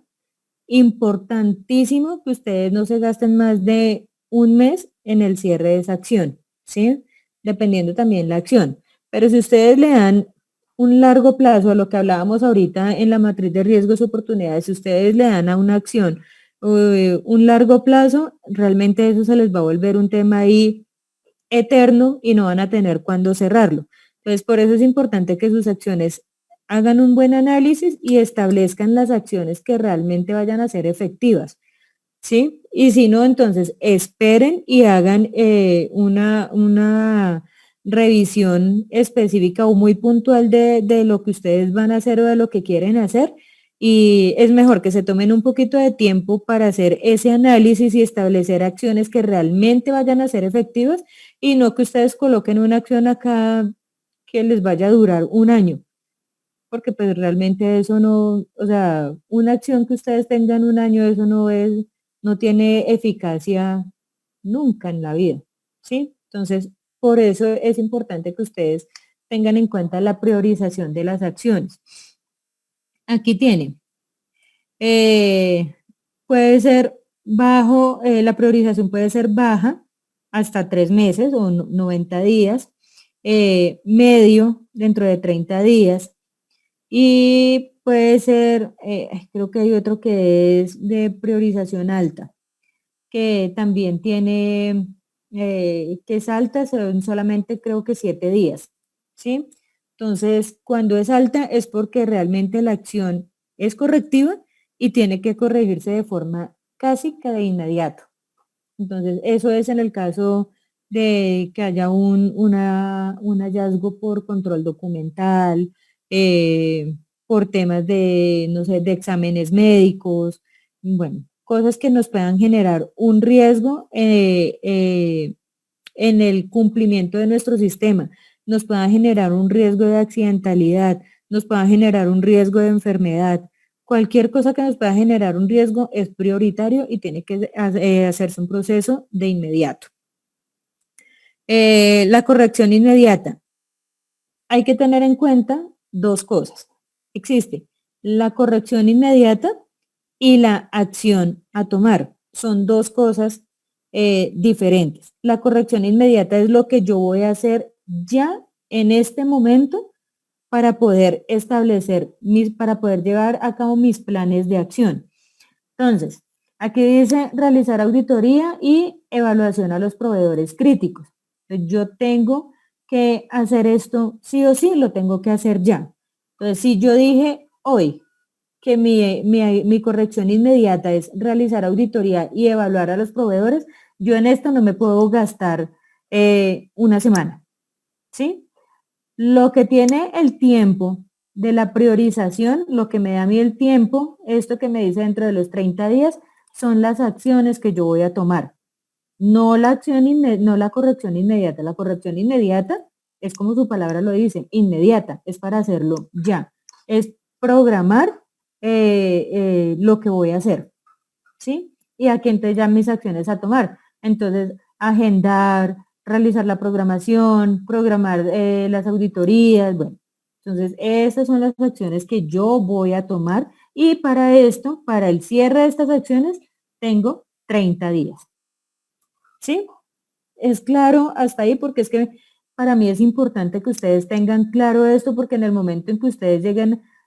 importantísimo que ustedes no se gasten más de un mes en el cierre de esa acción, ¿sí? Dependiendo también la acción. Pero si ustedes le dan un largo plazo a lo que hablábamos ahorita en la matriz de riesgos y oportunidades, si ustedes le dan a una acción un largo plazo, realmente eso se les va a volver un tema ahí eterno y no van a tener cuándo cerrarlo. Entonces, por eso es importante que sus acciones hagan un buen análisis y establezcan las acciones que realmente vayan a ser efectivas, ¿sí? Y si no, entonces esperen y hagan una revisión específica o muy puntual de lo que ustedes van a hacer o de lo que quieren hacer. Y es mejor que se tomen un poquito de tiempo para hacer ese análisis y establecer acciones que realmente vayan a ser efectivas y no que ustedes coloquen una acción acá que les vaya a durar un año, porque pues realmente eso no, o sea, una acción que ustedes tengan un año, eso no tiene eficacia nunca en la vida, ¿sí? Entonces, por eso es importante que ustedes tengan en cuenta la priorización de las acciones. Aquí tienen, puede ser bajo, la priorización puede ser baja, hasta 3 meses o 90 días, medio dentro de 30 días, y puede ser, creo que hay otro que es de priorización alta, que también tiene, que es alta, son solamente creo que 7 días, ¿sí? Entonces, cuando es alta es porque realmente la acción es correctiva y tiene que corregirse de forma casi que de inmediato. Entonces, eso es en el caso de que haya un hallazgo por control documental, por temas de, no sé, de exámenes médicos, bueno, cosas que nos puedan generar un riesgo en el cumplimiento de nuestro sistema, nos puedan generar un riesgo de accidentalidad, nos puedan generar un riesgo de enfermedad. Cualquier cosa que nos pueda generar un riesgo es prioritario y tiene que hacerse un proceso de inmediato. La corrección inmediata. Hay que tener en cuenta 2 cosas. Existe la corrección inmediata y la acción a tomar. Son 2 cosas diferentes. La corrección inmediata es lo que yo voy a hacer ya en este momento para poder establecer para poder llevar a cabo mis planes de acción. Entonces, aquí dice realizar auditoría y evaluación a los proveedores críticos. Entonces, yo tengo que hacer esto sí o sí, lo tengo que hacer ya. Entonces, si yo dije hoy que mi corrección inmediata es realizar auditoría y evaluar a los proveedores, yo en esto no me puedo gastar una semana, ¿sí? Lo que tiene el tiempo de la priorización, lo que me da a mí el tiempo, esto que me dice dentro de los 30 días, son las acciones que yo voy a tomar. No la corrección inmediata. La corrección inmediata es como su palabra lo dice, inmediata, es para hacerlo ya. Es programar lo que voy a hacer, ¿sí? Y aquí entonces ya mis acciones a tomar. Entonces, agendar, realizar la programación, programar las auditorías, bueno. Entonces, esas son las acciones que yo voy a tomar y para esto, para el cierre de estas acciones, tengo 30 días. ¿Sí? Es claro hasta ahí porque es que para mí es importante que ustedes tengan claro esto porque en el momento en que ustedes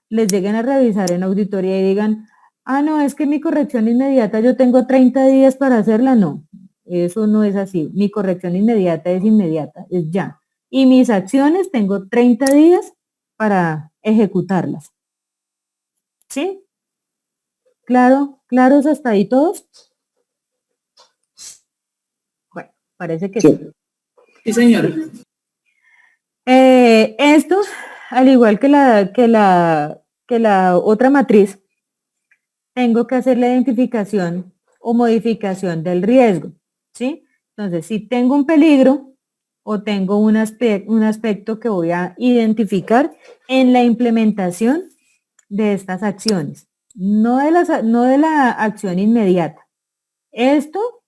les lleguen a revisar en auditoría y digan, ah, no, es que mi corrección inmediata yo tengo 30 días para hacerla, no, eso no es así. Mi corrección inmediata es ya. y mis acciones tengo 30 días para ejecutarlas. ¿Sí? ¿Claro? ¿Claros hasta ahí todos? Bueno, parece que sí. Sí, señora. Esto, al igual que la otra matriz, tengo que hacer la identificación o modificación del riesgo, ¿sí? Entonces, si tengo un peligro o tengo un aspecto que voy a identificar en la implementación de estas acciones, no de la acción inmediata. Esto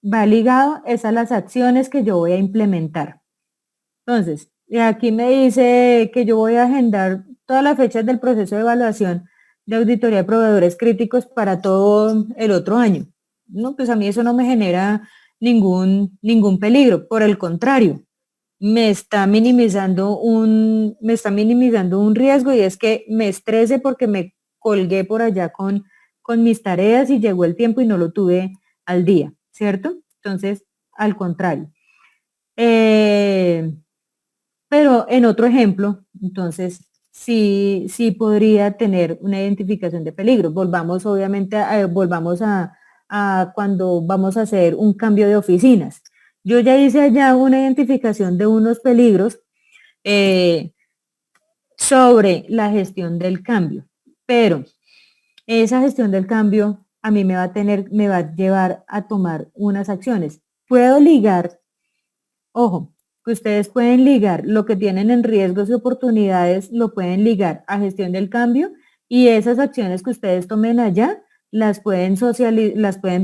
va ligado es a las acciones que yo voy a implementar. Entonces, aquí me dice que yo voy a agendar todas las fechas del proceso de evaluación de auditoría de proveedores críticos para todo el otro año. No, pues a mí eso no me genera ningún peligro. Por el contrario, me está minimizando un riesgo, y es que me estrese porque me colgué por allá con mis tareas y llegó el tiempo y no lo tuve al día, ¿cierto? Entonces, al contrario. Pero en otro ejemplo, entonces, sí podría tener una identificación de peligro. Volvamos, obviamente, volvamos a cuando vamos a hacer un cambio de oficinas. Yo ya hice allá una identificación de unos peligros sobre la gestión del cambio, pero esa gestión del cambio a mí me va a llevar a tomar unas acciones. Puedo ligar, ojo, que ustedes pueden ligar lo que tienen en riesgos y oportunidades, lo pueden ligar a gestión del cambio, y esas acciones que ustedes tomen allá las pueden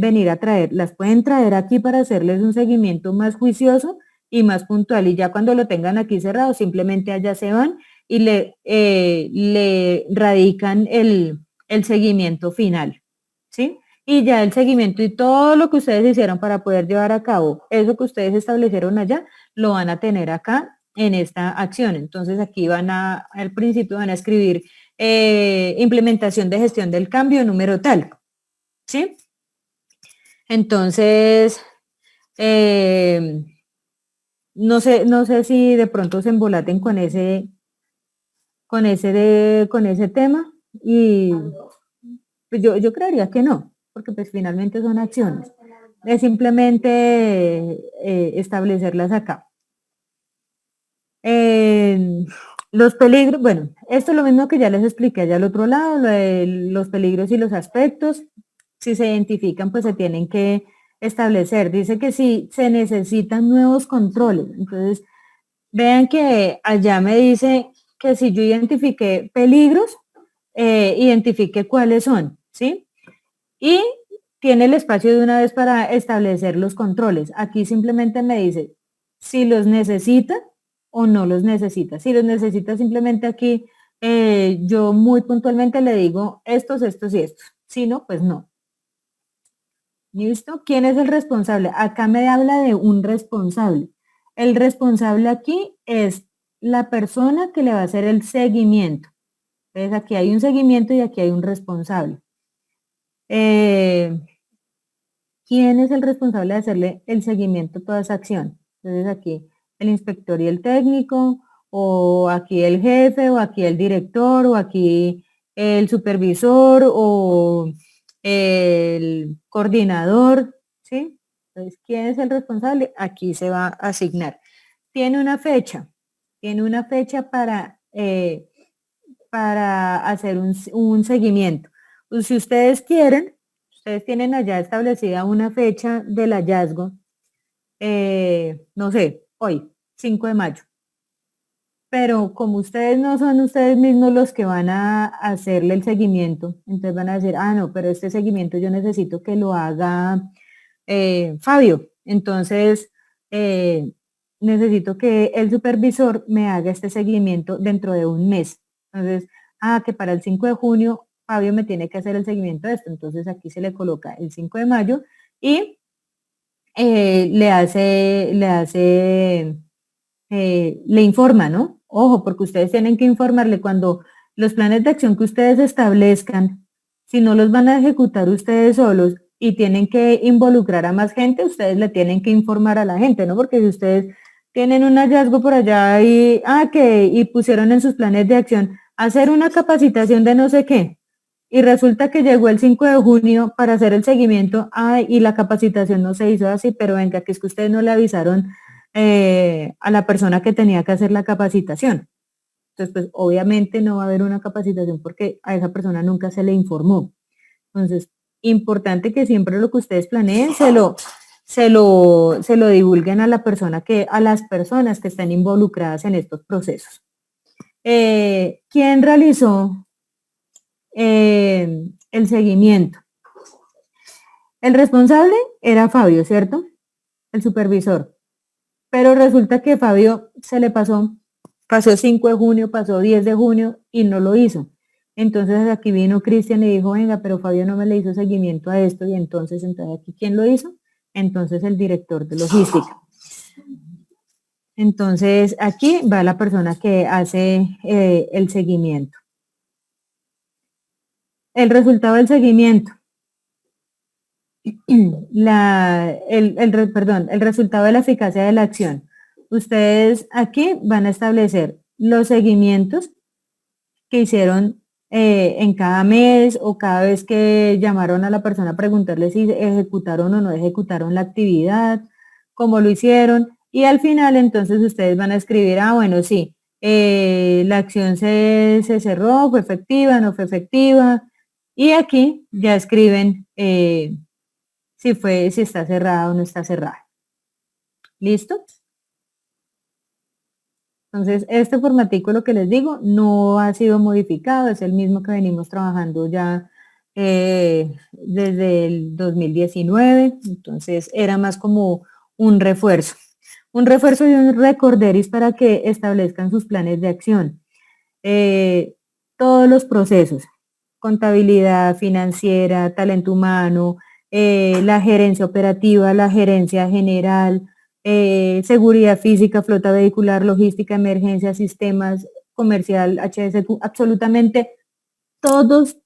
venir a traer, las pueden traer aquí para hacerles un seguimiento más juicioso y más puntual, y ya cuando lo tengan aquí cerrado, simplemente allá se van y le radican el seguimiento final, ¿sí? Y ya el seguimiento y todo lo que ustedes hicieron para poder llevar a cabo eso que ustedes establecieron allá, lo van a tener acá en esta acción. Entonces aquí al principio van a escribir implementación de gestión del cambio número tal, ¿sí? Entonces, no sé si de pronto se embolaten con ese tema, y pues yo creería que no, porque pues finalmente son acciones. Es simplemente establecerlas acá. Los peligros, bueno, esto es lo mismo que ya les expliqué allá al otro lado, los peligros y los aspectos. Si se identifican, pues se tienen que establecer. Dice que si se necesitan nuevos controles. Entonces, vean que allá me dice que si yo identifiqué peligros, identifique cuáles son, ¿sí? Y tiene el espacio de una vez para establecer los controles. Aquí simplemente me dice si los necesita o no los necesita. Si los necesita, simplemente aquí yo muy puntualmente le digo estos y estos. Si no, pues no. ¿Listo? ¿Quién es el responsable? Acá me habla de un responsable. El responsable aquí es la persona que le va a hacer el seguimiento. Entonces aquí hay un seguimiento y aquí hay un responsable. ¿Quién es el responsable de hacerle el seguimiento a toda esa acción? Entonces aquí el inspector y el técnico, o aquí el jefe, o aquí el director, o aquí el supervisor, o el coordinador, ¿sí? Entonces, ¿quién es el responsable? Aquí se va a asignar. Tiene una fecha para hacer un seguimiento. Pues, si ustedes quieren, ustedes tienen allá establecida una fecha del hallazgo, no sé, hoy, 5 de mayo. Pero como ustedes no son ustedes mismos los que van a hacerle el seguimiento, entonces van a decir, no, pero este seguimiento yo necesito que lo haga Fabio. Entonces, necesito que el supervisor me haga este seguimiento dentro de un mes. Entonces, que para el 5 de junio Fabio me tiene que hacer el seguimiento de esto. Entonces aquí se le coloca el 5 de mayo y le informa, ¿no? Ojo, porque ustedes tienen que informarle cuando los planes de acción que ustedes establezcan, si no los van a ejecutar ustedes solos y tienen que involucrar a más gente, ustedes le tienen que informar a la gente, ¿no? Porque si ustedes tienen un hallazgo por allá y pusieron en sus planes de acción hacer una capacitación de no sé qué. Y resulta que llegó el 5 de junio para hacer el seguimiento, y la capacitación no se hizo así, pero venga, que es que ustedes no le avisaron a la persona que tenía que hacer la capacitación. Entonces, pues obviamente no va a haber una capacitación porque a esa persona nunca se le informó. Entonces, importante que siempre lo que ustedes planeen se lo divulguen a las personas que están involucradas en estos procesos. ¿Quién realizó el seguimiento? El responsable era Fabio, ¿cierto? El supervisor. Pero resulta que Fabio se le pasó 5 de junio, pasó 10 de junio y no lo hizo. Entonces aquí vino Cristian y dijo, venga, pero Fabio no me le hizo seguimiento a esto, y entonces aquí, ¿quién lo hizo? Entonces el director de logística. Entonces aquí va la persona que hace el seguimiento. El resultado del seguimiento. El resultado de la eficacia de la acción. Ustedes aquí van a establecer los seguimientos que hicieron en cada mes o cada vez que llamaron a la persona a preguntarle si ejecutaron o no ejecutaron la actividad, cómo lo hicieron, y al final entonces ustedes van a escribir, bueno, sí, la acción se cerró, fue efectiva, no fue efectiva, y aquí ya escriben si está cerrada o no está cerrada. ¿Listo? Entonces, este formatico, lo que les digo, no ha sido modificado, es el mismo que venimos trabajando ya desde el 2019, entonces era más como un refuerzo y un recorderis para que establezcan sus planes de acción. Todos los procesos, contabilidad financiera, talento humano, la gerencia operativa, la gerencia general, seguridad física, flota vehicular, logística, emergencia, sistemas, comercial, HSQ, absolutamente todos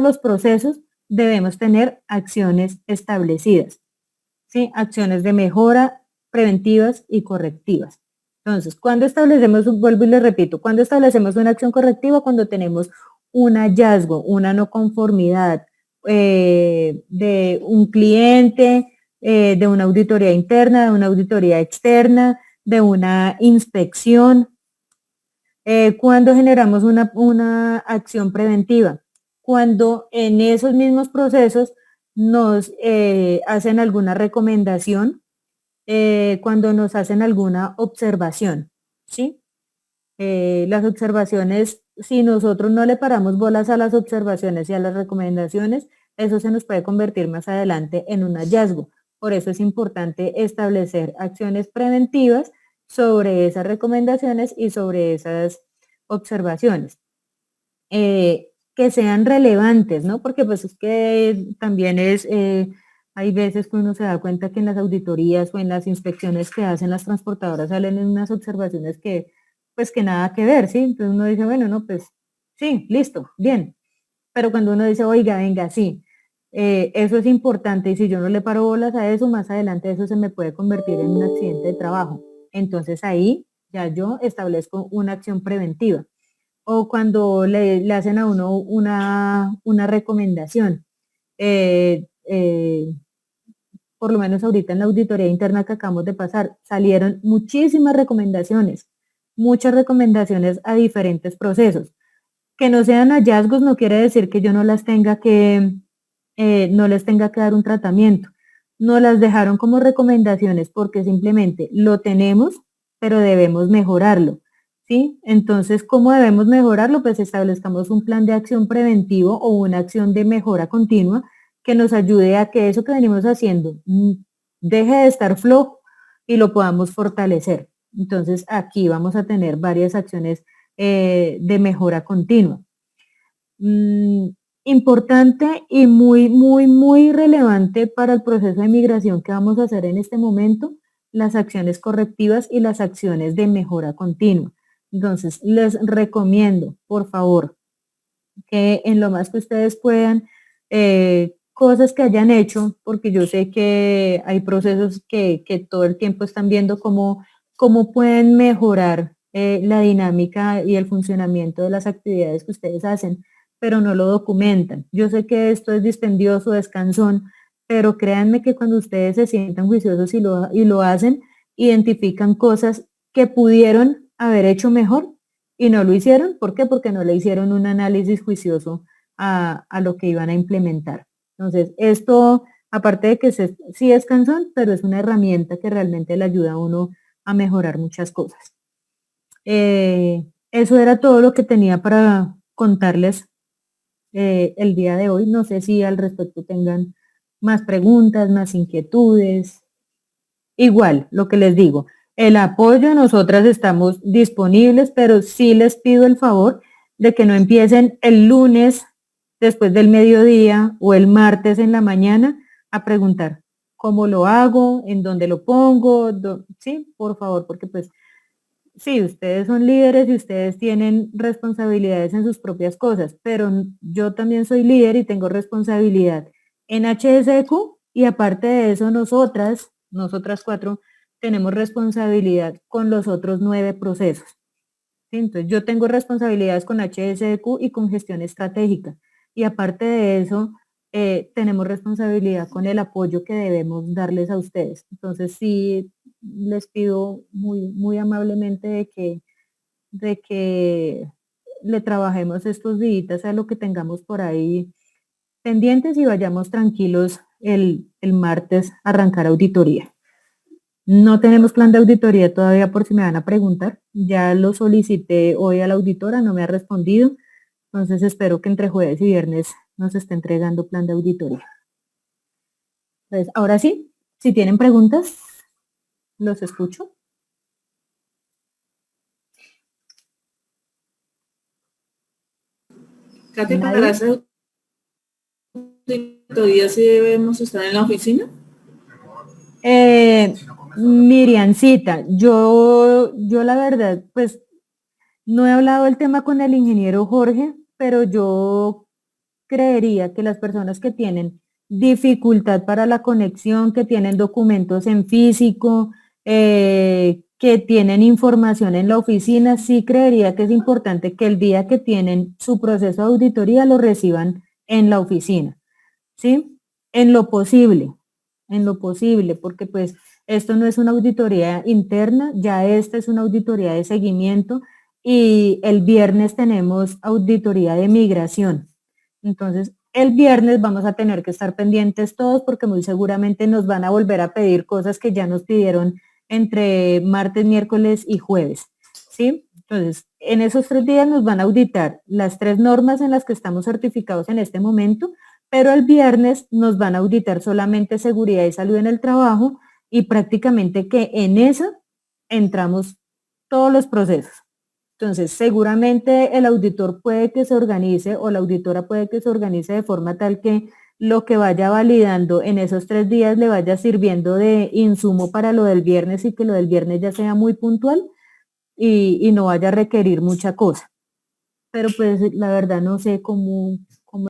los procesos debemos tener acciones establecidas, ¿sí? Acciones de mejora preventivas y correctivas. Entonces, cuando establecemos, vuelvo y les repito, cuando establecemos una acción correctiva, cuando tenemos un hallazgo, una no conformidad de un cliente, de una auditoría interna, de una auditoría externa, de una inspección. Cuando generamos una acción preventiva, cuando en esos mismos procesos nos hacen alguna recomendación, cuando nos hacen alguna observación, ¿sí? Las observaciones, si nosotros no le paramos bolas a las observaciones y a las recomendaciones, eso se nos puede convertir más adelante en un hallazgo. Por eso es importante establecer acciones preventivas sobre esas recomendaciones y sobre esas observaciones. Que sean relevantes, ¿no? Porque pues es que también hay veces que uno se da cuenta que en las auditorías o en las inspecciones que hacen las transportadoras salen en unas observaciones que pues que nada que ver, ¿sí? Entonces uno dice, bueno, no, pues sí, listo, bien. Pero cuando uno dice, oiga, venga, sí, eso es importante y si yo no le paro bolas a eso, más adelante eso se me puede convertir en un accidente de trabajo. Entonces ahí ya yo establezco una acción preventiva. O cuando le hacen a uno una recomendación. Por lo menos ahorita en la auditoría interna que acabamos de pasar, salieron muchísimas recomendaciones, muchas recomendaciones a diferentes procesos. Que no sean hallazgos no quiere decir que yo no les tenga que dar un tratamiento. No las dejaron como recomendaciones porque simplemente lo tenemos, pero debemos mejorarlo, ¿sí? Entonces, ¿cómo debemos mejorarlo? Pues establezcamos un plan de acción preventivo o una acción de mejora continua que nos ayude a que eso que venimos haciendo deje de estar flojo y lo podamos fortalecer. Entonces, aquí vamos a tener varias acciones de mejora continua. Importante y muy relevante para el proceso de migración que vamos a hacer en este momento, las acciones correctivas y las acciones de mejora continua. Entonces, les recomiendo, por favor, que en lo más que ustedes puedan, cosas que hayan hecho, porque yo sé que hay procesos que todo el tiempo están viendo cómo cómo pueden mejorar la dinámica y el funcionamiento de las actividades que ustedes hacen, pero no lo documentan. Yo sé que esto es dispendioso, es cansón, pero créanme que cuando ustedes se sientan juiciosos y lo hacen, identifican cosas que pudieron haber hecho mejor y no lo hicieron. ¿Por qué? Porque no le hicieron un análisis juicioso a lo que iban a implementar. Entonces, esto, aparte de que sí es cansón, pero es una herramienta que realmente le ayuda a uno a mejorar muchas cosas. Eso era todo lo que tenía para contarles el día de hoy. No sé si al respecto tengan más preguntas, más inquietudes. Igual, lo que les digo, el apoyo, nosotras estamos disponibles, pero sí les pido el favor de que no empiecen el lunes después del mediodía o el martes en la mañana a preguntar cómo lo hago, en dónde lo pongo, sí, por favor, porque pues sí, ustedes son líderes y ustedes tienen responsabilidades en sus propias cosas, pero yo también soy líder y tengo responsabilidad en HSQ y aparte de eso nosotras 4, tenemos responsabilidad con los otros 9 procesos. ¿Sí? Entonces yo tengo responsabilidades con HSQ y con gestión estratégica y aparte de eso tenemos responsabilidad con el apoyo que debemos darles a ustedes. Entonces sí les pido muy amablemente de que le trabajemos estos días a lo que tengamos por ahí pendientes y vayamos tranquilos el martes a arrancar auditoría. No tenemos plan de auditoría todavía por si me van a preguntar. Ya lo solicité hoy a la auditora, no me ha respondido. Entonces espero que entre jueves y viernes nos esté entregando plan de auditoría. Entonces, ahora sí, si tienen preguntas, los escucho. Katy, para hacer auditoría sí debemos estar en la oficina. Miriancita, yo la verdad, pues no he hablado el tema con el ingeniero Jorge, pero yo creería que las personas que tienen dificultad para la conexión, que tienen documentos en físico, que tienen información en la oficina, sí creería que es importante que el día que tienen su proceso de auditoría lo reciban en la oficina, ¿sí? En lo posible, porque pues esto no es una auditoría interna, ya esta es una auditoría de seguimiento y el viernes tenemos auditoría de migración. Entonces, el viernes vamos a tener que estar pendientes todos porque muy seguramente nos van a volver a pedir cosas que ya nos pidieron entre martes, miércoles y jueves, ¿sí? Entonces, en esos 3 días nos van a auditar las 3 normas en las que estamos certificados en este momento, pero el viernes nos van a auditar solamente seguridad y salud en el trabajo y prácticamente que en esa entramos todos los procesos. Entonces, seguramente el auditor puede que se organice o la auditora puede que se organice de forma tal que lo que vaya validando en esos 3 días le vaya sirviendo de insumo para lo del viernes y que lo del viernes ya sea muy puntual y no vaya a requerir mucha cosa. Pero pues la verdad no sé cómo